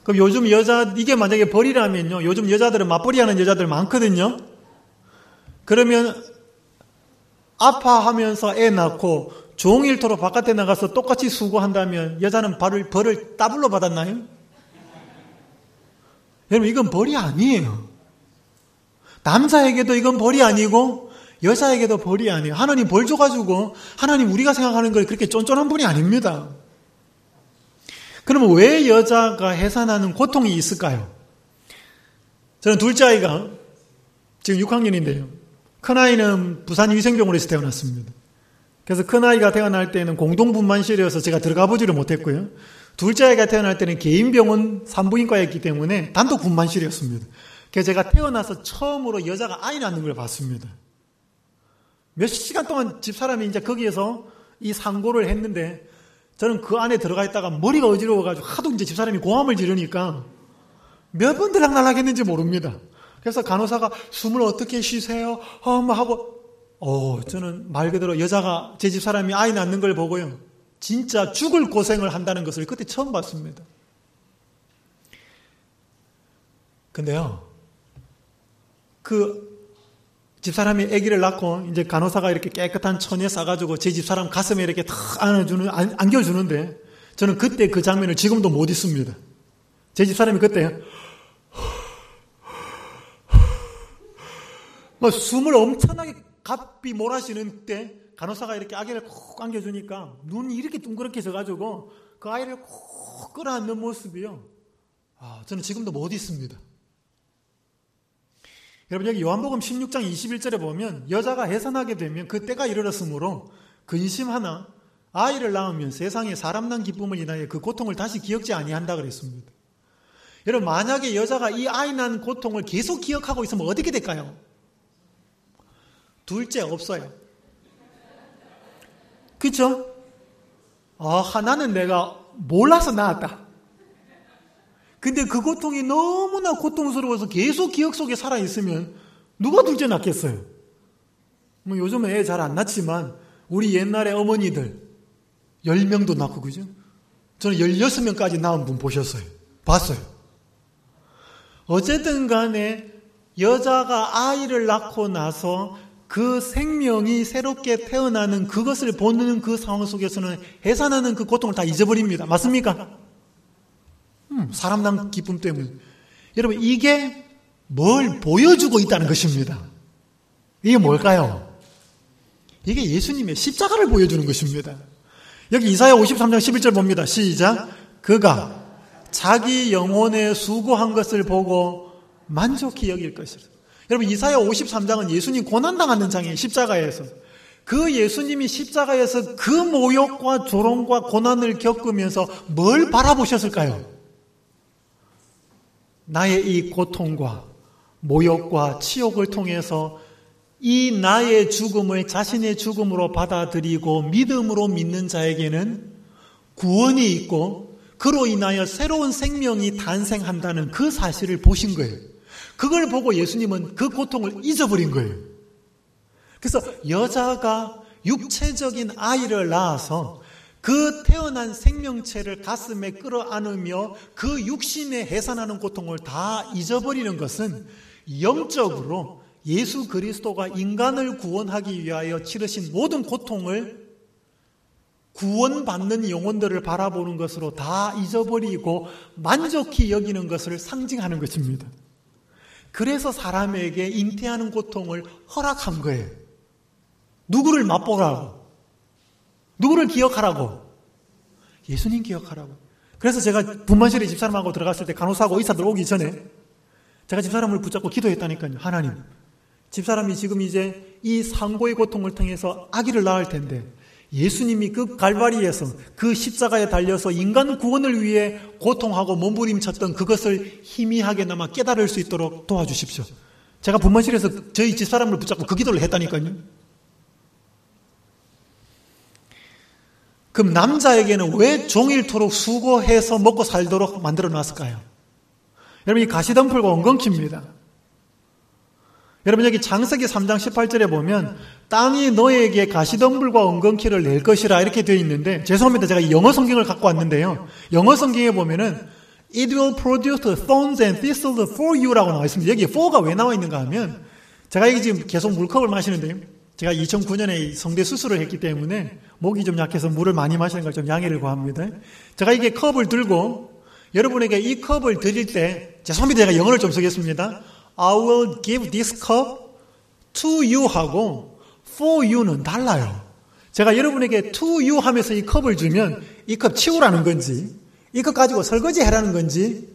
그럼 요즘 이게 만약에 벌이라면요. 요즘 여자들은 맞벌이 하는 여자들 많거든요. 그러면 아파하면서 애 낳고 종일토록 바깥에 나가서 똑같이 수고한다면 여자는 벌을 더블로 받았나요? 여러분, 이건 벌이 아니에요. 남자에게도 이건 벌이 아니고 여자에게도 벌이 아니에요. 하나님 벌 줘가지고 하나님 우리가 생각하는 걸 그렇게 쫀쫀한 분이 아닙니다. 그러면 왜 여자가 해산하는 고통이 있을까요? 저는 둘째 아이가 지금 6학년인데요. 큰아이는 부산 위생병원에서 태어났습니다. 그래서 큰아이가 태어날 때는 공동분만실이어서 제가 들어가 보지를 못했고요. 둘째 아이가 태어날 때는 개인병원 산부인과였기 때문에 단독 분만실이었습니다. 그래서 제가 태어나서 처음으로 여자가 아이 낳는 걸 봤습니다. 몇 시간 동안 집사람이 이제 거기에서 이 상고를 했는데 저는 그 안에 들어가 있다가 머리가 어지러워가지고 하도 이제 집사람이 고함을 지르니까 몇 번 들락날락 했는지 모릅니다. 그래서 간호사가 숨을 어떻게 쉬세요? 하고 저는 말 그대로 여자가 제 집사람이 아이 낳는 걸 보고요. 진짜 죽을 고생을 한다는 것을 그때 처음 봤습니다. 근데요. 그 집사람이 아기를 낳고 이제 간호사가 이렇게 깨끗한 천에 싸가지고 제 집사람 가슴에 이렇게 탁 안겨주는데 저는 그때 그 장면을 지금도 못 잊습니다. 제 집사람이 그때 숨을 엄청나게 가삐 몰아쉬는 때 간호사가 이렇게 아기를 콕 안겨주니까 눈이 이렇게 둥그렇게 져가지고 그 아이를 콕 끌어안는 모습이요. 저는 지금도 못 잊습니다. 여러분, 여기 요한복음 16장 21절에 보면 여자가 해산하게 되면 그 때가 이르렀으므로 근심하나 아이를 낳으면 세상에 사람 난 기쁨을 인하여 그 고통을 다시 기억지 아니한다 그랬습니다. 여러분, 만약에 여자가 이 아이 난 고통을 계속 기억하고 있으면 어떻게 될까요? 둘째 없어요. 그렇죠? 하나는 내가 몰라서 낳았다. 근데 그 고통이 너무나 고통스러워서 계속 기억 속에 살아있으면 누가 둘째 낳겠어요? 요즘은 애 잘 안 낳지만 우리 옛날에 어머니들 10명도 낳고 그죠? 저는 16명까지 낳은 분 보셨어요. 봤어요. 어쨌든 간에 여자가 아이를 낳고 나서 그 생명이 새롭게 태어나는 그것을 보는 그 상황 속에서는 해산하는 그 고통을 다 잊어버립니다. 맞습니까? 사람 난 기쁨 때문에. 여러분, 이게 뭘 보여주고 있다는 것입니다. 이게 뭘까요? 이게 예수님의 십자가를 보여주는 것입니다. 여기 이사야 53장 11절 봅니다. 시작. 그가 자기 영혼에 수고한 것을 보고 만족히 여길 것이라. 여러분, 이사야 53장은 예수님 고난당하는 장이에요. 십자가에서. 그 예수님이 십자가에서 그 모욕과 조롱과 고난을 겪으면서 뭘 바라보셨을까요? 나의 이 고통과 모욕과 치욕을 통해서 이 나의 죽음을 자신의 죽음으로 받아들이고 믿음으로 믿는 자에게는 구원이 있고 그로 인하여 새로운 생명이 탄생한다는 그 사실을 보신 거예요. 그걸 보고 예수님은 그 고통을 잊어버린 거예요. 그래서 여자가 육체적인 아이를 낳아서 그 태어난 생명체를 가슴에 끌어안으며 그 육신에 해산하는 고통을 다 잊어버리는 것은 영적으로 예수 그리스도가 인간을 구원하기 위하여 치르신 모든 고통을 구원받는 영혼들을 바라보는 것으로 다 잊어버리고 만족히 여기는 것을 상징하는 것입니다. 그래서 사람에게 잉태하는 고통을 허락한 거예요. 누구를 맛보라고? 누구를 기억하라고? 예수님 기억하라고. 그래서 제가 분만실에 집사람하고 들어갔을 때 간호사하고 의사들 오기 전에 제가 집사람을 붙잡고 기도했다니까요. 하나님, 집사람이 지금 이제 이 상고의 고통을 통해서 아기를 낳을 텐데 예수님이 그 갈바리에서 그 십자가에 달려서 인간 구원을 위해 고통하고 몸부림쳤던 그것을 희미하게나마 깨달을 수 있도록 도와주십시오. 제가 분만실에서 저희 집사람을 붙잡고 그 기도를 했다니까요. 그럼 남자에게는 왜 종일토록 수고해서 먹고 살도록 만들어 놨을까요? 여러분, 이 가시덤불과 엉겅퀴입니다. 여러분, 여기 창세기 3장 18절에 보면 땅이 너에게 가시덤불과 엉겅퀴를 낼 것이라 이렇게 되어 있는데, 죄송합니다. 제가 영어 성경을 갖고 왔는데요. 영어 성경에 보면은 It will produce thorns and thistles for you라고 나와 있습니다. 여기 for가 왜 나와 있는가 하면, 제가 이게 지금 계속 물컵을 마시는데요. 제가 2009년에 성대 수술을 했기 때문에 목이 좀 약해서 물을 많이 마시는 걸 좀 양해를 구합니다. 제가 이게 컵을 들고 여러분에게 이 컵을 드릴 때, 죄송합니다. 제가 영어를 좀 쓰겠습니다. I will give this cup to you 하고 for you는 달라요. 제가 여러분에게 to you 하면서 이 컵을 주면 이 컵 치우라는 건지 이 컵 가지고 설거지 해라는 건지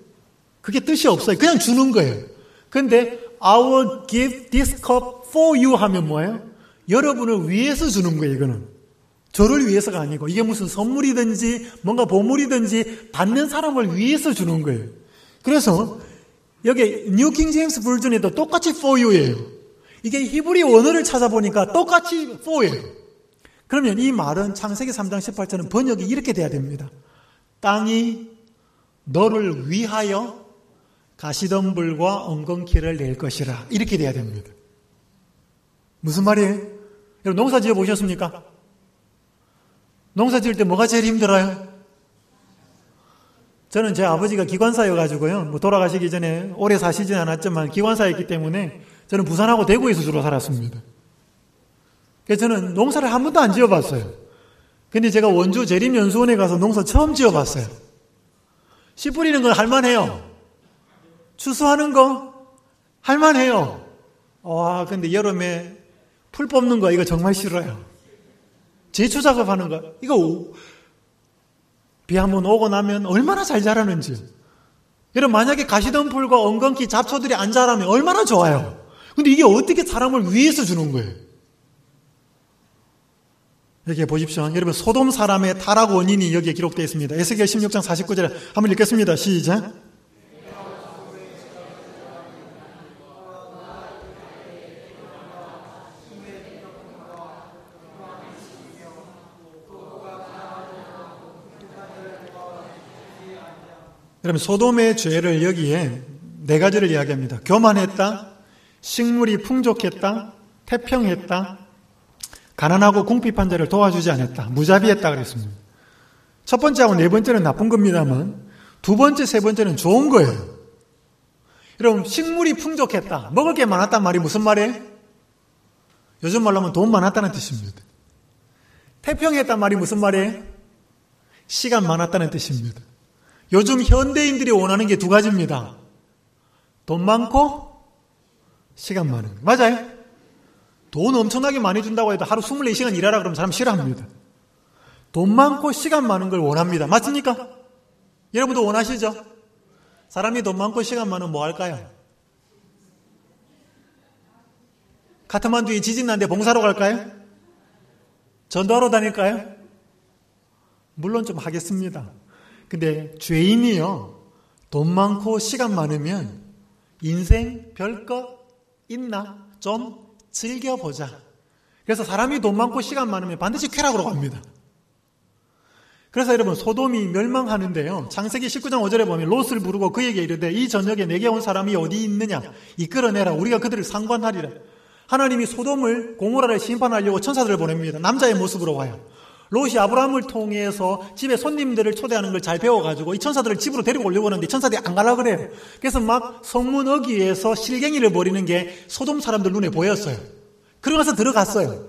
그게 뜻이 없어요. 그냥 주는 거예요. 근데 I will give this cup for you 하면 뭐예요? 여러분을 위해서 주는 거예요. 이거는 저를 위해서가 아니고, 이게 무슨 선물이든지 뭔가 보물이든지 받는 사람을 위해서 주는 거예요. 그래서 여기 뉴 킹 제임스 버전에도 똑같이 for you예요. 이게 히브리 원어를 찾아보니까 똑같이 for예요. 그러면 이 말은 창세기 3장 18절은 번역이 이렇게 돼야 됩니다. 땅이 너를 위하여 가시덤불과 엉겅퀴를 낼 것이라, 이렇게 돼야 됩니다. 무슨 말이에요? 여러분, 농사 지어 보셨습니까? 농사 지을 때 뭐가 제일 힘들어요? 저는 제 아버지가 기관사여가지고요, 뭐 돌아가시기 전에 오래 사시진 않았지만 기관사였기 때문에 저는 부산하고 대구에서 주로 살았습니다. 그래서 저는 농사를 한 번도 안 지어봤어요. 근데 제가 원주 재림연수원에 가서 농사 처음 지어봤어요. 씨 뿌리는 건 할만해요. 추수하는 거 할만해요. 와, 근데 여름에 풀 뽑는 거 이거 정말 싫어요. 제초 작업하는 거 이거 비 한번 오고 나면 얼마나 잘 자라는지. 여러분, 만약에 가시덤불과 엉겅퀴 잡초들이 안 자라면 얼마나 좋아요. 근데 이게 어떻게 사람을 위해서 주는 거예요? 여기 보십시오. 여러분, 소돔 사람의 타락 원인이 여기에 기록되어 있습니다. 에스겔 16장 49절에 한번 읽겠습니다. 시작. 여러분, 소돔의 죄를 여기에 네 가지를 이야기합니다. 교만했다, 식물이 풍족했다, 태평했다, 가난하고 궁핍한 자를 도와주지 않았다, 무자비했다 그랬습니다. 첫 번째하고 네 번째는 나쁜 겁니다만 두 번째, 세 번째는 좋은 거예요. 여러분, 식물이 풍족했다, 먹을 게 많았단 말이 무슨 말이에요? 요즘 말로 하면 돈 많았다는 뜻입니다. 태평했단 말이 무슨 말이에요? 시간 많았다는 뜻입니다. 요즘 현대인들이 원하는 게 두 가지입니다. 돈 많고 시간 많은 거. 맞아요? 돈 엄청나게 많이 준다고 해도 하루 24시간 일하라 그러면 사람 싫어합니다. 돈 많고 시간 많은 걸 원합니다. 맞습니까? 여러분도 원하시죠? 사람이 돈 많고 시간 많으면 뭐 할까요? 카트만두에 지진 난데 봉사로 갈까요? 전도하러 다닐까요? 물론 좀 하겠습니다. 근데 죄인이요, 돈 많고 시간 많으면 인생 별것 있나? 좀 즐겨보자. 그래서 사람이 돈 많고 시간 많으면 반드시 쾌락으로 갑니다. 그래서 여러분, 소돔이 멸망하는데요, 창세기 19장 5절에 보면 롯을 부르고 그에게 이르되 이 저녁에 내게 온 사람이 어디 있느냐? 이끌어내라. 우리가 그들을 상관하리라. 하나님이 소돔을 고모라를 심판하려고 천사들을 보냅니다. 남자의 모습으로 와요. 롯이 아브라함을 통해서 집에 손님들을 초대하는 걸 잘 배워가지고 이 천사들을 집으로 데리고 오려고 하는데 천사들이 안 가려고 그래요. 그래서 막 성문 어귀에서 실갱이를 벌이는 게 소돔 사람들 눈에 보였어요. 그러면서 들어갔어요.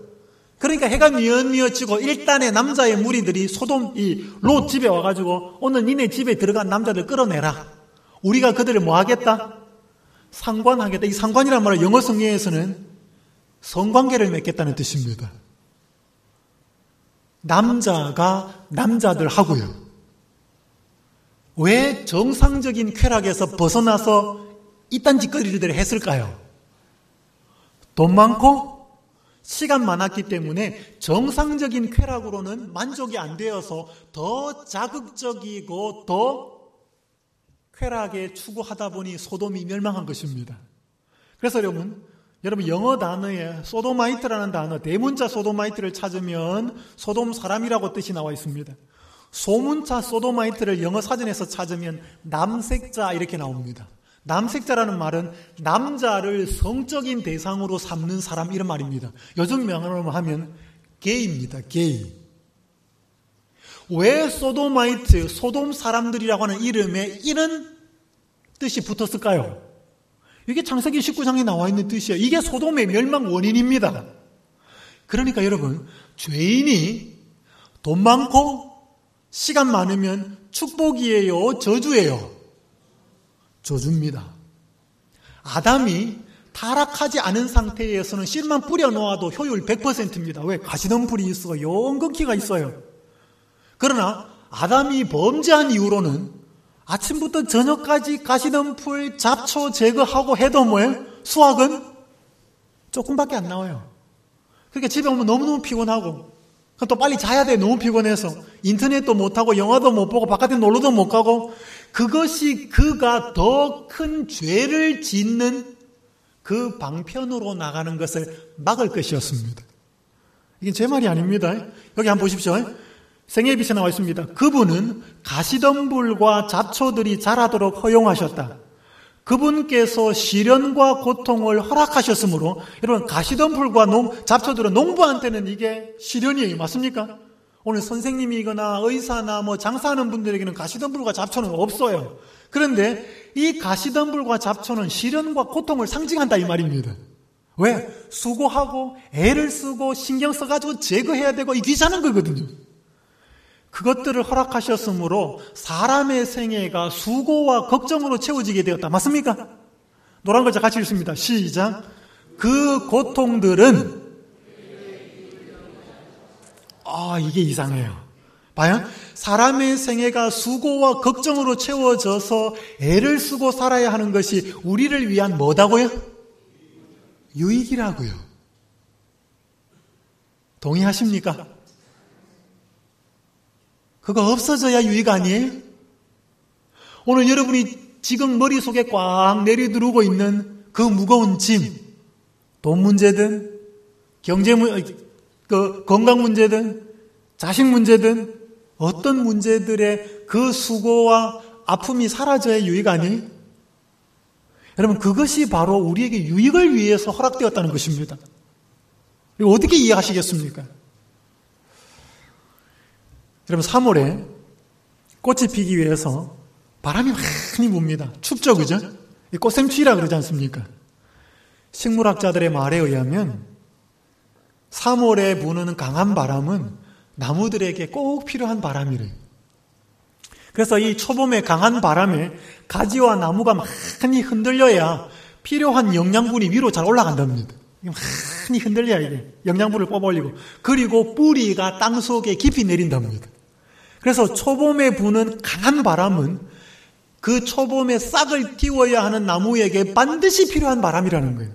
그러니까 해가 미어미어지고 일단의 남자의 무리들이 소돔 이 롯 집에 와가지고 오늘 니네 집에 들어간 남자들 끌어내라. 우리가 그들을 뭐 하겠다? 상관하겠다. 이 상관이란 말은 영어 성경에서는 성관계를 맺겠다는 뜻입니다. 남자가 남자들 하고요. 왜 정상적인 쾌락에서 벗어나서 이딴 짓거리를 했을까요? 돈 많고 시간 많았기 때문에 정상적인 쾌락으로는 만족이 안 되어서 더 자극적이고 더 쾌락에 추구하다 보니 소돔이 멸망한 것입니다. 그래서 여러분 영어 단어에 소도마이트라는 단어, 대문자 소도마이트를 찾으면 소돔 사람이라고 뜻이 나와 있습니다. 소문자 소도마이트를 영어 사전에서 찾으면 남색자 이렇게 나옵니다. 남색자라는 말은 남자를 성적인 대상으로 삼는 사람 이런 말입니다. 요즘 명언으로 하면 게이입니다. 게이. 왜 소도마이트, 소돔 사람들이라고 하는 이름에 이런 뜻이 붙었을까요? 이게 창세기 19장에 나와 있는 뜻이에요. 이게 소돔의 멸망 원인입니다. 그러니까 여러분, 죄인이 돈 많고 시간 많으면 축복이에요? 저주예요? 저주입니다. 아담이 타락하지 않은 상태에서는 씨만 뿌려놓아도 효율 100%입니다. 왜? 가시덤불이 있어. 연근키가 있어요. 그러나 아담이 범죄한 이후로는 아침부터 저녁까지 가시덤불 잡초 제거하고 해도 뭐예요? 수확은 조금밖에 안 나와요. 그러니까 집에 오면 너무너무 피곤하고 또 빨리 자야 돼. 너무 피곤해서 인터넷도 못하고 영화도 못 보고 바깥에 놀러도 못 가고 그것이 그가 더 큰 죄를 짓는 그 방편으로 나가는 것을 막을 것이었습니다. 이게 제 말이 아닙니다. 여기 한번 보십시오. 생애빛에 나와 있습니다. 그분은 가시덤불과 잡초들이 자라도록 허용하셨다. 그분께서 시련과 고통을 허락하셨으므로 여러분 가시덤불과 잡초들은 농부한테는 이게 시련이에요. 맞습니까? 오늘 선생님이거나 의사나 장사하는 분들에게는 가시덤불과 잡초는 없어요. 그런데 이 가시덤불과 잡초는 시련과 고통을 상징한다 이 말입니다. 왜? 수고하고 애를 쓰고 신경 써가지고 제거해야 되고 이 귀찮은 거거든요. 그것들을 허락하셨으므로 사람의 생애가 수고와 걱정으로 채워지게 되었다. 맞습니까? 노란 글자 같이 읽습니다. 시작. 그 고통들은 이게 이상해요. 봐요. 사람의 생애가 수고와 걱정으로 채워져서 애를 쓰고 살아야 하는 것이 우리를 위한 뭐다고요? 유익이라고요. 동의하십니까? 그거 없어져야 유익 아니에요? 오늘 여러분이 지금 머릿속에 꽉 내려들고 있는 그 무거운 짐, 돈 문제든 건강 문제든 자식 문제든 어떤 문제들의 그 수고와 아픔이 사라져야 유익 아니에요? 여러분 그것이 바로 우리에게 유익을 위해서 허락되었다는 것입니다. 이거 어떻게 이해하시겠습니까? 여러분 3월에 꽃이 피기 위해서 바람이 많이 붑니다. 춥죠, 그죠? 꽃샘추위라 그러지 않습니까? 식물학자들의 말에 의하면 3월에 부는 강한 바람은 나무들에게 꼭 필요한 바람이래요. 그래서 이 초봄의 강한 바람에 가지와 나무가 많이 흔들려야 필요한 영양분이 위로 잘 올라간답니다. 많이 흔들려야 이게 영양분을 뽑아올리고 그리고 뿌리가 땅속에 깊이 내린답니다. 그래서 초봄에 부는 강한 바람은 그 초봄에 싹을 틔워야 하는 나무에게 반드시 필요한 바람이라는 거예요.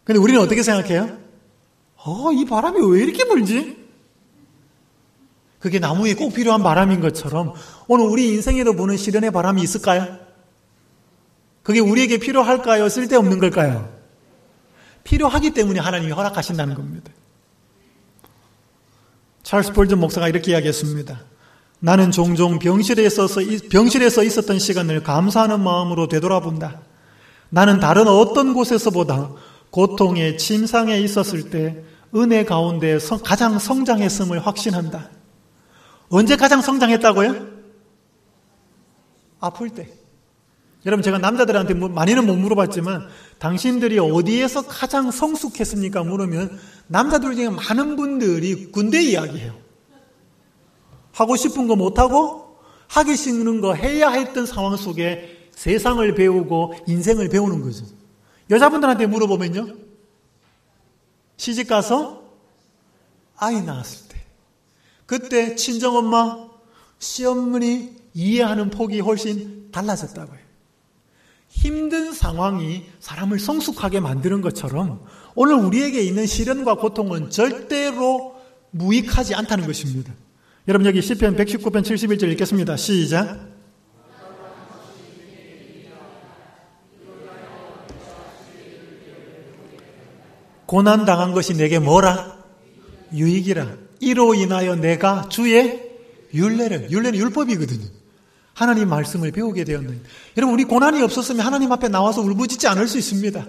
근데 우리는 어떻게 생각해요? 이 바람이 왜 이렇게 불지? 그게 나무에 꼭 필요한 바람인 것처럼 오늘 우리 인생에도 부는 시련의 바람이 있을까요? 그게 우리에게 필요할까요? 쓸데없는 걸까요? 필요하기 때문에 하나님이 허락하신다는 겁니다. 찰스 스펄전 목사가 이렇게 이야기했습니다. 나는 종종 병실에 있었던 시간을 감사하는 마음으로 되돌아본다. 나는 다른 어떤 곳에서보다 고통의 침상에 있었을 때 은혜 가운데 가장 성장했음을 확신한다. 언제 가장 성장했다고요? 아플 때. 여러분 제가 남자들한테 많이는 못 물어봤지만 당신들이 어디에서 가장 성숙했습니까? 물으면 남자들 중에 많은 분들이 군대 이야기해요. 하고 싶은 거 못하고 하기 싫은 거 해야 했던 상황 속에 세상을 배우고 인생을 배우는 거죠. 여자분들한테 물어보면요. 시집가서 아이 낳았을 때 그때 친정엄마, 시어머니 이해하는 폭이 훨씬 달라졌다고요. 힘든 상황이 사람을 성숙하게 만드는 것처럼 오늘 우리에게 있는 시련과 고통은 절대로 무익하지 않다는 것입니다. 여러분 여기 시편 119편 71절 읽겠습니다. 시작. 고난당한 것이 내게 뭐라? 유익이라. 이로 인하여 내가 주의 율례는 율법이거든요. 하나님 말씀을 배우게 되었는. 여러분 우리 고난이 없었으면 하나님 앞에 나와서 울부짖지 않을 수 있습니다.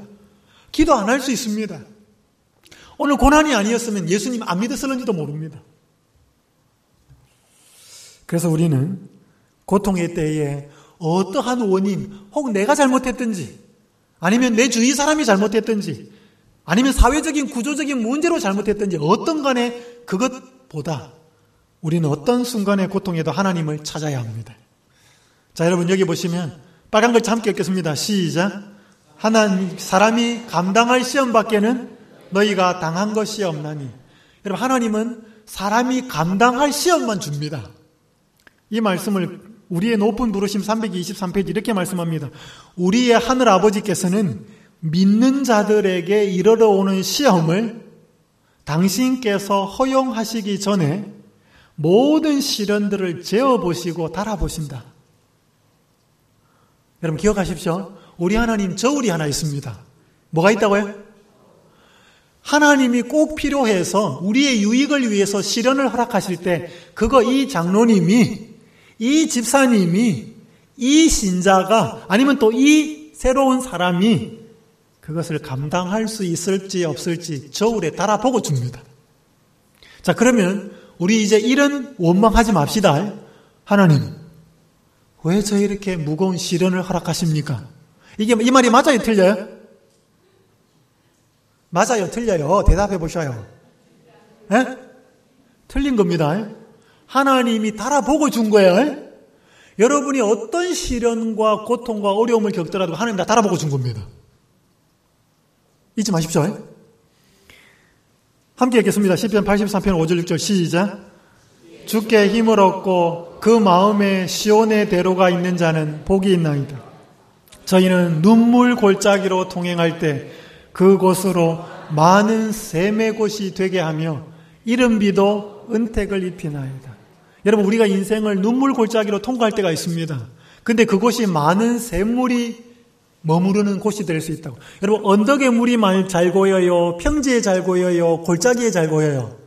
기도 안 할 수 있습니다. 오늘 고난이 아니었으면 예수님 안 믿었을는지도 모릅니다. 그래서 우리는 고통의 때에 어떠한 원인, 혹 내가 잘못했든지 아니면 내 주위 사람이 잘못했든지 아니면 사회적인 구조적인 문제로 잘못했든지 어떤 간에 그것보다 우리는 어떤 순간의 고통에도 하나님을 찾아야 합니다. 자, 여러분 여기 보시면 빨간 글자 함께 읽겠습니다. 시작. 하나님, 사람이 감당할 시험 밖에는 너희가 당한 것이 없나니. 여러분 하나님은 사람이 감당할 시험만 줍니다. 이 말씀을 우리의 높은 부르심 323페이지 이렇게 말씀합니다. 우리의 하늘 아버지께서는 믿는 자들에게 이르러 오는 시험을 당신께서 허용하시기 전에 모든 시련들을 재어보시고 달아보신다. 여러분 기억하십시오. 우리 하나님 저울이 하나 있습니다. 뭐가 있다고요? 하나님이 꼭 필요해서 우리의 유익을 위해서 시련을 허락하실 때 그거 이 장로님이, 이 집사님이, 이 신자가 아니면 또 이 새로운 사람이 그것을 감당할 수 있을지 없을지 저울에 달아보고 줍니다. 자, 그러면 우리 이제 이런 원망하지 맙시다. 하나님, 왜 저 이렇게 무거운 시련을 허락하십니까? 이 말이 맞아요, 틀려요? 맞아요, 틀려요? 대답해 보셔요. 에? 틀린 겁니다. 하나님이 달아보고 준 거예요. 여러분이 어떤 시련과 고통과 어려움을 겪더라도 하나님 다 달아보고 준 겁니다. 잊지 마십시오. 함께 읽겠습니다. 시편 83편 5절 6절 시작. 주께 힘을 얻고 그 마음에 시온의 대로가 있는 자는 복이 있나이다. 저희는 눈물 골짜기로 통행할 때 그곳으로 많은 샘의 곳이 되게 하며 이른비도 은택을 입히나이다. 여러분 우리가 인생을 눈물 골짜기로 통과할 때가 있습니다. 근데 그곳이 많은 샘물이 머무르는 곳이 될 수 있다고. 여러분 언덕에 물이 잘 고여요? 평지에 잘 고여요? 골짜기에 잘 고여요?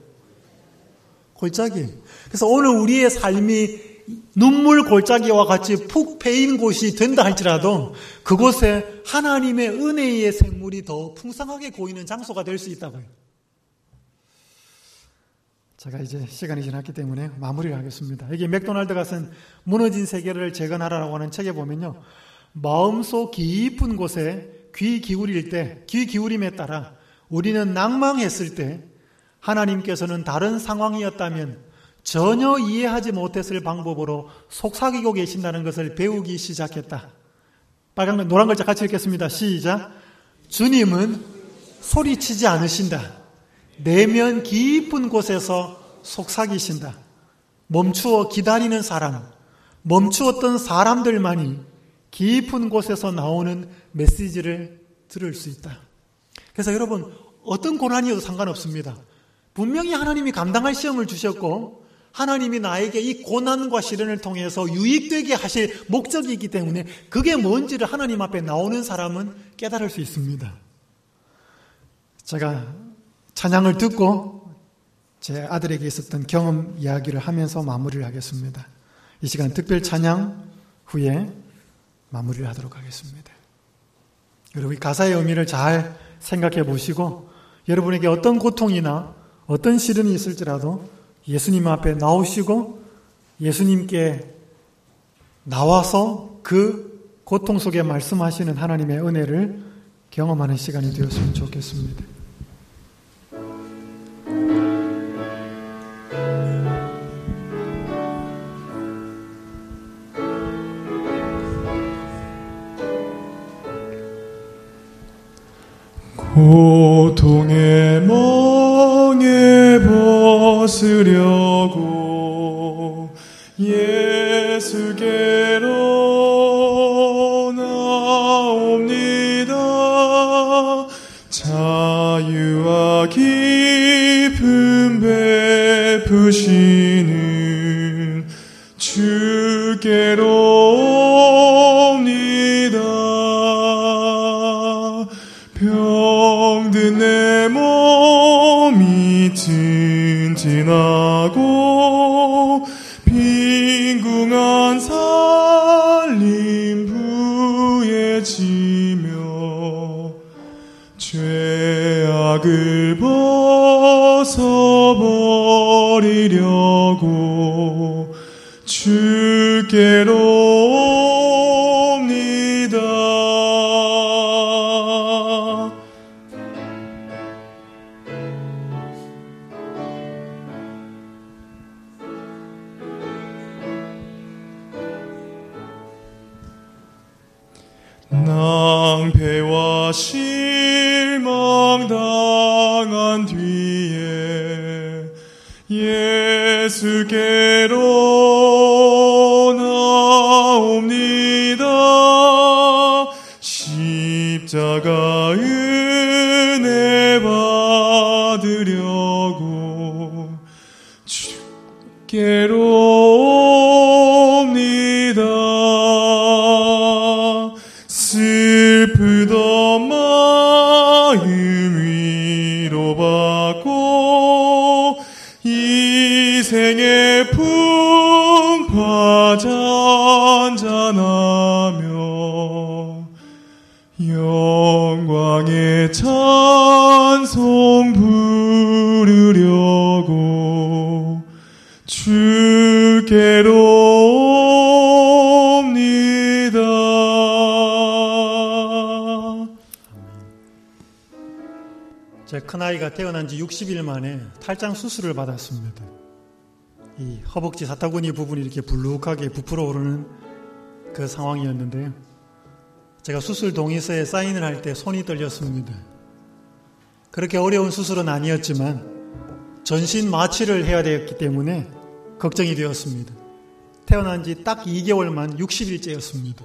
골짜기. 그래서 오늘 우리의 삶이 눈물 골짜기와 같이 푹 패인 곳이 된다 할지라도 그곳에 하나님의 은혜의 샘물이 더 풍성하게 고이는 장소가 될 수 있다고요. 제가 이제 시간이 지났기 때문에 마무리를 하겠습니다. 여기 맥도날드가 쓴 무너진 세계를 재건하라고 하는 책에 보면요. 마음속 깊은 곳에 귀 기울임에 따라 우리는 낭망했을 때 하나님께서는 다른 상황이었다면 전혀 이해하지 못했을 방법으로 속삭이고 계신다는 것을 배우기 시작했다. 노란 글자 같이 읽겠습니다. 시작. 주님은 소리치지 않으신다. 내면 깊은 곳에서 속삭이신다. 멈추어 기다리는 사람, 멈추었던 사람들만이 깊은 곳에서 나오는 메시지를 들을 수 있다. 그래서 여러분 어떤 고난이어도 상관없습니다. 분명히 하나님이 감당할 시험을 주셨고 하나님이 나에게 이 고난과 시련을 통해서 유익되게 하실 목적이 있기 때문에 그게 뭔지를 하나님 앞에 나오는 사람은 깨달을 수 있습니다. 제가 찬양을 듣고 제 아들에게 있었던 경험 이야기를 하면서 마무리를 하겠습니다. 이 시간 특별 찬양 후에 마무리를 하도록 하겠습니다. 여러분 가사의 의미를 잘 생각해 보시고 여러분에게 어떤 고통이나 어떤 시련이 있을지라도 예수님 앞에 나오시고 예수님께 나와서 그 고통 속에 말씀하시는 하나님의 은혜를 경험하는 시간이 되었으면 좋겠습니다. 고통의 멍에 벗으려고 예수께로 나오니 자유와 기쁨 베푸시는 주께로 옵니다. 병든 내 몸이 튼튼하고 빈궁한 살림 부해지며 죄악을 벗어버리려고 주께로 옵니다. 낭패와 실망당한 뒤에 예수께로 나옵니다. 십자가 은혜 받으려고 주께로 옵니다. 슬프던 마음 위로받고 이 생의 풍파 잔잔하며 영광의 찬송 부르려고 주께로 옵니다. 제 큰아이가 태어난 지 60일 만에 탈장 수술을 받았습니다. 이 허벅지 사타구니 부분이 이렇게 불룩하게 부풀어 오르는 그 상황이었는데요. 제가 수술 동의서에 사인을 할 때 손이 떨렸습니다. 그렇게 어려운 수술은 아니었지만 전신 마취를 해야 되었기 때문에 걱정이 되었습니다. 태어난 지 딱 2개월만 60일째였습니다.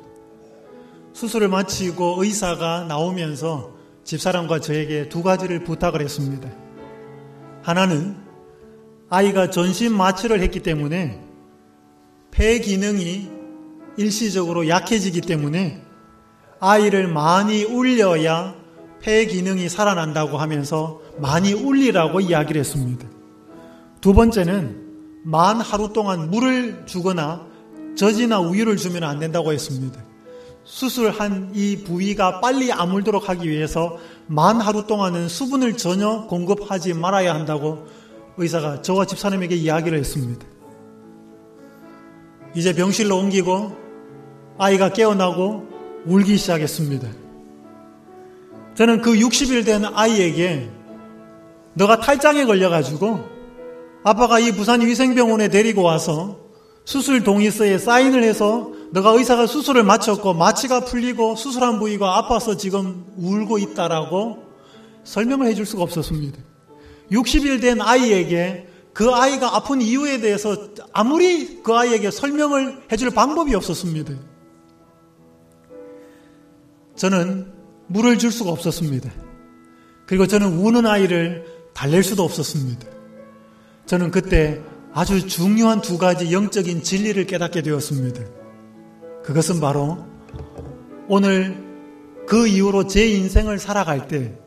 수술을 마치고 의사가 나오면서 집사람과 저에게 두 가지를 부탁을 했습니다. 하나는 아이가 전신 마취를 했기 때문에 폐 기능이 일시적으로 약해지기 때문에 아이를 많이 울려야 폐 기능이 살아난다고 하면서 많이 울리라고 이야기를 했습니다. 두 번째는 만 하루 동안 물을 주거나 젖이나 우유를 주면 안 된다고 했습니다. 수술한 이 부위가 빨리 아물도록 하기 위해서 만 하루 동안은 수분을 전혀 공급하지 말아야 한다고 의사가 저와 집사람에게 이야기를 했습니다. 이제 병실로 옮기고 아이가 깨어나고 울기 시작했습니다. 저는 그 60일 된 아이에게 너가 탈장에 걸려가지고 아빠가 이 부산위생병원에 데리고 와서 수술 동의서에 사인을 해서 너가 의사가 수술을 마쳤고 마취가 풀리고 수술한 부위가 아파서 지금 울고 있다라고 설명을 해줄 수가 없었습니다. 60일 된 아이에게 그 아이가 아픈 이유에 대해서 아무리 그 아이에게 설명을 해줄 방법이 없었습니다. 저는 물을 줄 수가 없었습니다. 그리고 저는 우는 아이를 달랠 수도 없었습니다. 저는 그때 아주 중요한 두 가지 영적인 진리를 깨닫게 되었습니다. 그것은 바로 오늘 그 이후로 제 인생을 살아갈 때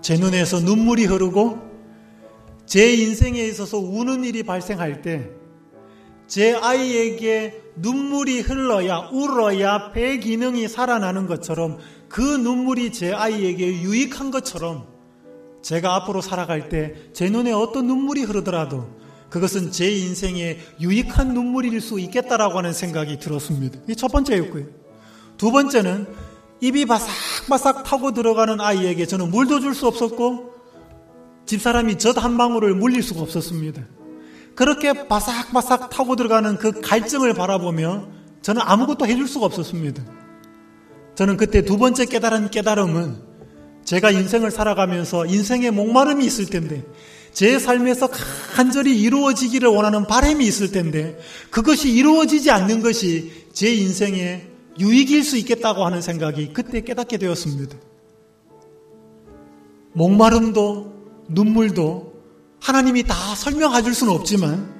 제 눈에서 눈물이 흐르고 제 인생에 있어서 우는 일이 발생할 때 제 아이에게 눈물이 흘러야 울어야 폐 기능이 살아나는 것처럼 그 눈물이 제 아이에게 유익한 것처럼 제가 앞으로 살아갈 때 제 눈에 어떤 눈물이 흐르더라도 그것은 제 인생에 유익한 눈물일 수 있겠다라고 하는 생각이 들었습니다. 이게 첫 번째였고요. 두 번째는 입이 바삭바삭 타고 들어가는 아이에게 저는 물도 줄 수 없었고 집사람이 젖 한 방울을 물릴 수가 없었습니다. 그렇게 바삭바삭 타고 들어가는 그 갈증을 바라보며 저는 아무것도 해줄 수가 없었습니다. 저는 그때 두 번째 깨달음은 제가 인생을 살아가면서 인생에 목마름이 있을 텐데 제 삶에서 간절히 이루어지기를 원하는 바람이 있을 텐데 그것이 이루어지지 않는 것이 제 인생의 유익일 수 있겠다고 하는 생각이 그때 깨닫게 되었습니다. 목마름도 눈물도 하나님이 다 설명해 줄 수는 없지만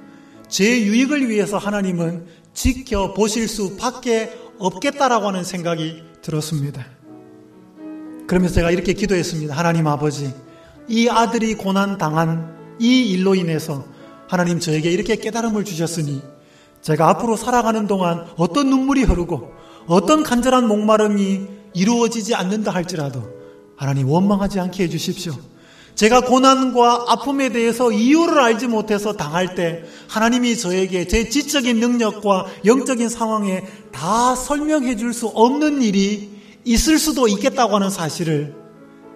제 유익을 위해서 하나님은 지켜보실 수밖에 없겠다라고 하는 생각이 들었습니다. 그러면서 제가 이렇게 기도했습니다. 하나님 아버지, 이 아들이 고난당한 이 일로 인해서 하나님 저에게 이렇게 깨달음을 주셨으니 제가 앞으로 살아가는 동안 어떤 눈물이 흐르고 어떤 간절한 목마름이 이루어지지 않는다 할지라도 하나님 원망하지 않게 해주십시오. 제가 고난과 아픔에 대해서 이유를 알지 못해서 당할 때 하나님이 저에게 제 지적인 능력과 영적인 상황에 다 설명해 줄 수 없는 일이 있을 수도 있겠다고 하는 사실을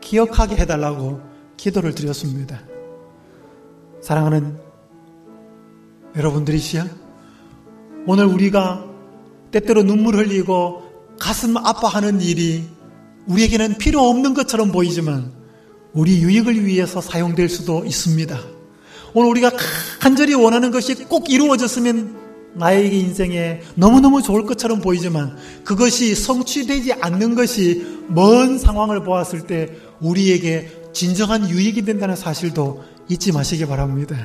기억하게 해달라고 기도를 드렸습니다. 사랑하는 여러분들이시여, 오늘 우리가 때때로 눈물 흘리고 가슴 아파하는 일이 우리에게는 필요 없는 것처럼 보이지만 우리 유익을 위해서 사용될 수도 있습니다. 오늘 우리가 간절히 원하는 것이 꼭 이루어졌으면 나에게 인생에 너무너무 좋을 것처럼 보이지만 그것이 성취되지 않는 것이 먼 상황을 보았을 때 우리에게 진정한 유익이 된다는 사실도 잊지 마시기 바랍니다.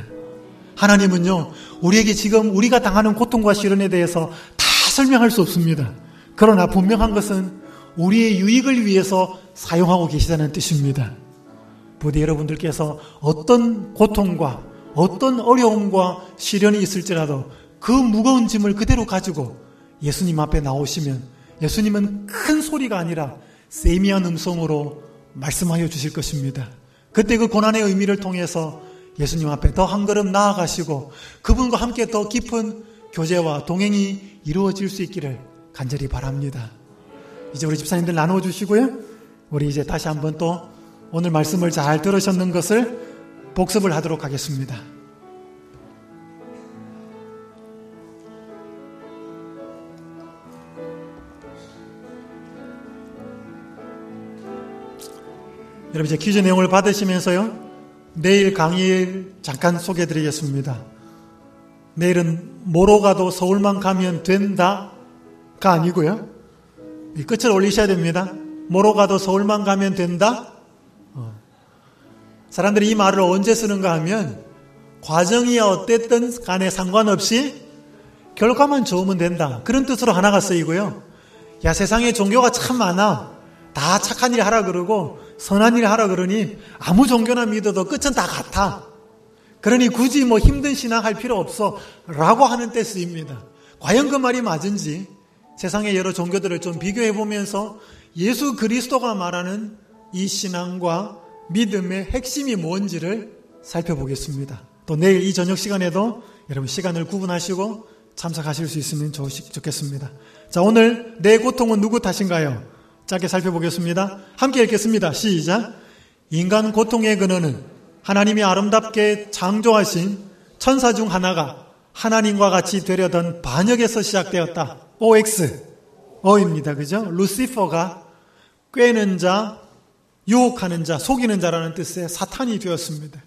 하나님은요, 우리에게 지금 우리가 당하는 고통과 시련에 대해서 다 설명할 수 없습니다. 그러나 분명한 것은 우리의 유익을 위해서 사용하고 계시다는 뜻입니다. 부디 여러분들께서 어떤 고통과 어떤 어려움과 시련이 있을지라도 그 무거운 짐을 그대로 가지고 예수님 앞에 나오시면 예수님은 큰 소리가 아니라 세미한 음성으로 말씀하여 주실 것입니다. 그때 그 고난의 의미를 통해서 예수님 앞에 더 한 걸음 나아가시고 그분과 함께 더 깊은 교제와 동행이 이루어질 수 있기를 간절히 바랍니다. 이제 우리 집사님들 나누어 주시고요. 우리 이제 다시 한번 또 오늘 말씀을 잘 들으셨는 것을 복습을 하도록 하겠습니다. 여러분 이제 퀴즈 내용을 받으시면서요, 내일 강의를 잠깐 소개해 드리겠습니다. 내일은 뭐로 가도 서울만 가면 된다가 아니고요, 이 끝을 올리셔야 됩니다. 뭐로 가도 서울만 가면 된다. 사람들이 이 말을 언제 쓰는가 하면 과정이 어땠든 간에 상관없이 결과만 좋으면 된다, 그런 뜻으로 하나가 쓰이고요. 야, 세상에 종교가 참 많아, 다 착한 일 하라 그러고 선한 일 하라 그러니 아무 종교나 믿어도 끝은 다 같아, 그러니 굳이 뭐 힘든 신앙 할 필요 없어 라고 하는 때 쓰입니다. 과연 그 말이 맞은지 세상의 여러 종교들을 좀 비교해 보면서 예수 그리스도가 말하는 이 신앙과 믿음의 핵심이 뭔지를 살펴보겠습니다. 또 내일 이 저녁 시간에도 여러분 시간을 구분하시고 참석하실 수 있으면 좋겠습니다. 자, 오늘 내 고통은 누구 탓인가요? 짧게 살펴보겠습니다. 함께 읽겠습니다. 시작. 인간 고통의 근원은 하나님이 아름답게 창조하신 천사 중 하나가 하나님과 같이 되려던 반역에서 시작되었다. OX. 어입니다. 그죠? 루시퍼가 꾀는 자, 유혹하는 자, 속이는 자라는 뜻의 사탄이 되었습니다.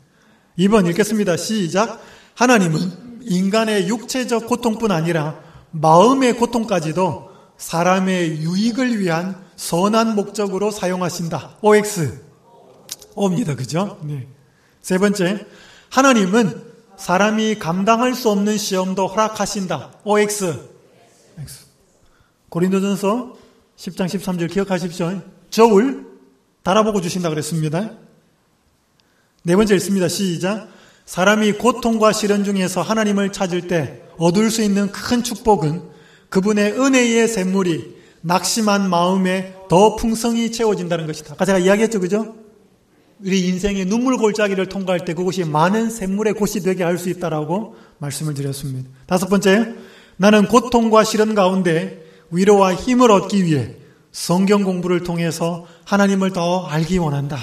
2번 읽겠습니다. 시작. 하나님은 인간의 육체적 고통뿐 아니라 마음의 고통까지도 사람의 유익을 위한 선한 목적으로 사용하신다. OX. O입니다. 그죠? 네. 세 번째, 하나님은 사람이 감당할 수 없는 시험도 허락하신다. OX. X. 고린도전서 10장 13절 기억하십시오. 저울 달아보고 주신다 그랬습니다. 네 번째 읽습니다. 시작. 사람이 고통과 시련 중에서 하나님을 찾을 때 얻을 수 있는 큰 축복은 그분의 은혜의 샘물이 낙심한 마음에 더 풍성히 채워진다는 것이다. 아까 제가 이야기했죠, 그죠? 우리 인생의 눈물 골짜기를 통과할 때 그곳이 많은 샘물의 곳이 되게 할 수 있다라고 말씀을 드렸습니다. 다섯 번째, 나는 고통과 시련 가운데 위로와 힘을 얻기 위해 성경 공부를 통해서 하나님을 더 알기 원한다.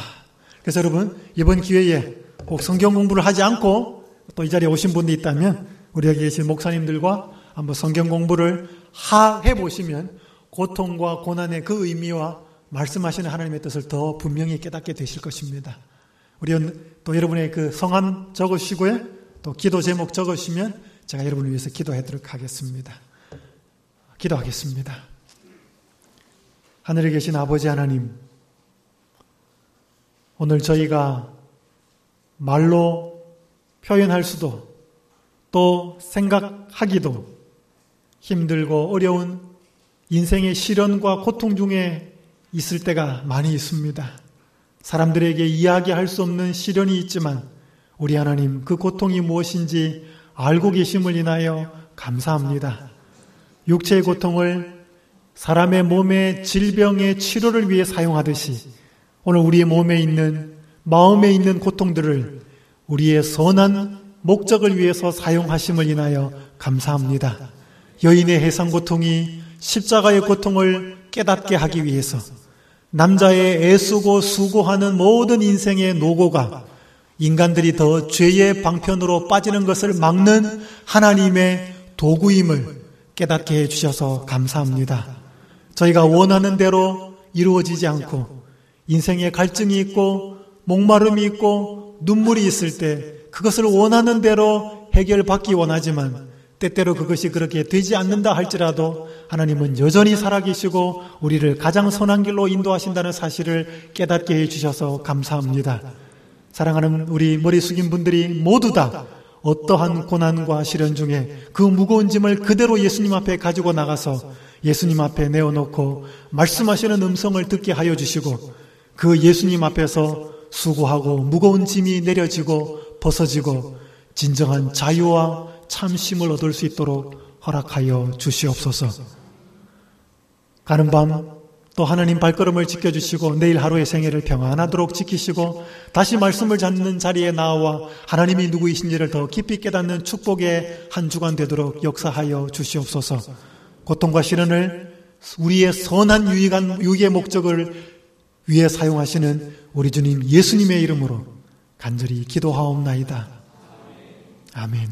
그래서 여러분, 이번 기회에 꼭 성경 공부를 하지 않고 또 이 자리에 오신 분이 있다면 우리 여기 계신 목사님들과 한번 성경 공부를 해보시면 고통과 고난의 그 의미와 말씀하시는 하나님의 뜻을 더 분명히 깨닫게 되실 것입니다. 우리 또 여러분의 그 성함 적으시고요, 또 기도 제목 적으시면 제가 여러분을 위해서 기도하도록 하겠습니다. 기도하겠습니다. 하늘에 계신 아버지 하나님, 오늘 저희가 말로 표현할 수도 또 생각하기도 힘들고 어려운 인생의 시련과 고통 중에 있을 때가 많이 있습니다. 사람들에게 이야기할 수 없는 시련이 있지만 우리 하나님 그 고통이 무엇인지 알고 계심을 인하여 감사합니다. 육체의 고통을 사람의 몸의 질병의 치료를 위해 사용하듯이 오늘 우리의 몸에 있는 마음에 있는 고통들을 우리의 선한 목적을 위해서 사용하심을 인하여 감사합니다. 여인의 해상 고통이 십자가의 고통을 깨닫게 하기 위해서 남자의 애쓰고 수고하는 모든 인생의 노고가 인간들이 더 죄의 방편으로 빠지는 것을 막는 하나님의 도구임을 깨닫게 해주셔서 감사합니다. 저희가 원하는 대로 이루어지지 않고 인생에 갈증이 있고 목마름이 있고 눈물이 있을 때 그것을 원하는 대로 해결받기 원하지만 때때로 그것이 그렇게 되지 않는다 할지라도 하나님은 여전히 살아계시고 우리를 가장 선한 길로 인도하신다는 사실을 깨닫게 해주셔서 감사합니다. 사랑하는 우리 머리 숙인 분들이 모두 다 어떠한 고난과 시련 중에 그 무거운 짐을 그대로 예수님 앞에 가지고 나가서 예수님 앞에 내어놓고 말씀하시는 음성을 듣게 하여 주시고 그 예수님 앞에서 수고하고 무거운 짐이 내려지고 벗어지고 진정한 자유와 참심을 얻을 수 있도록 허락하여 주시옵소서. 가는 밤 또 하나님 발걸음을 지켜주시고 내일 하루의 생애를 평안하도록 지키시고 다시 말씀을 잡는 자리에 나와 하나님이 누구이신지를 더 깊이 깨닫는 축복의 한 주간 되도록 역사하여 주시옵소서. 고통과 시련을 우리의 선한 유익의 목적을 위해 사용하시는 우리 주님 예수님의 이름으로 간절히 기도하옵나이다. 아멘.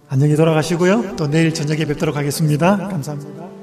안녕히 돌아가시고요. 또 내일 저녁에 뵙도록 하겠습니다. 감사합니다.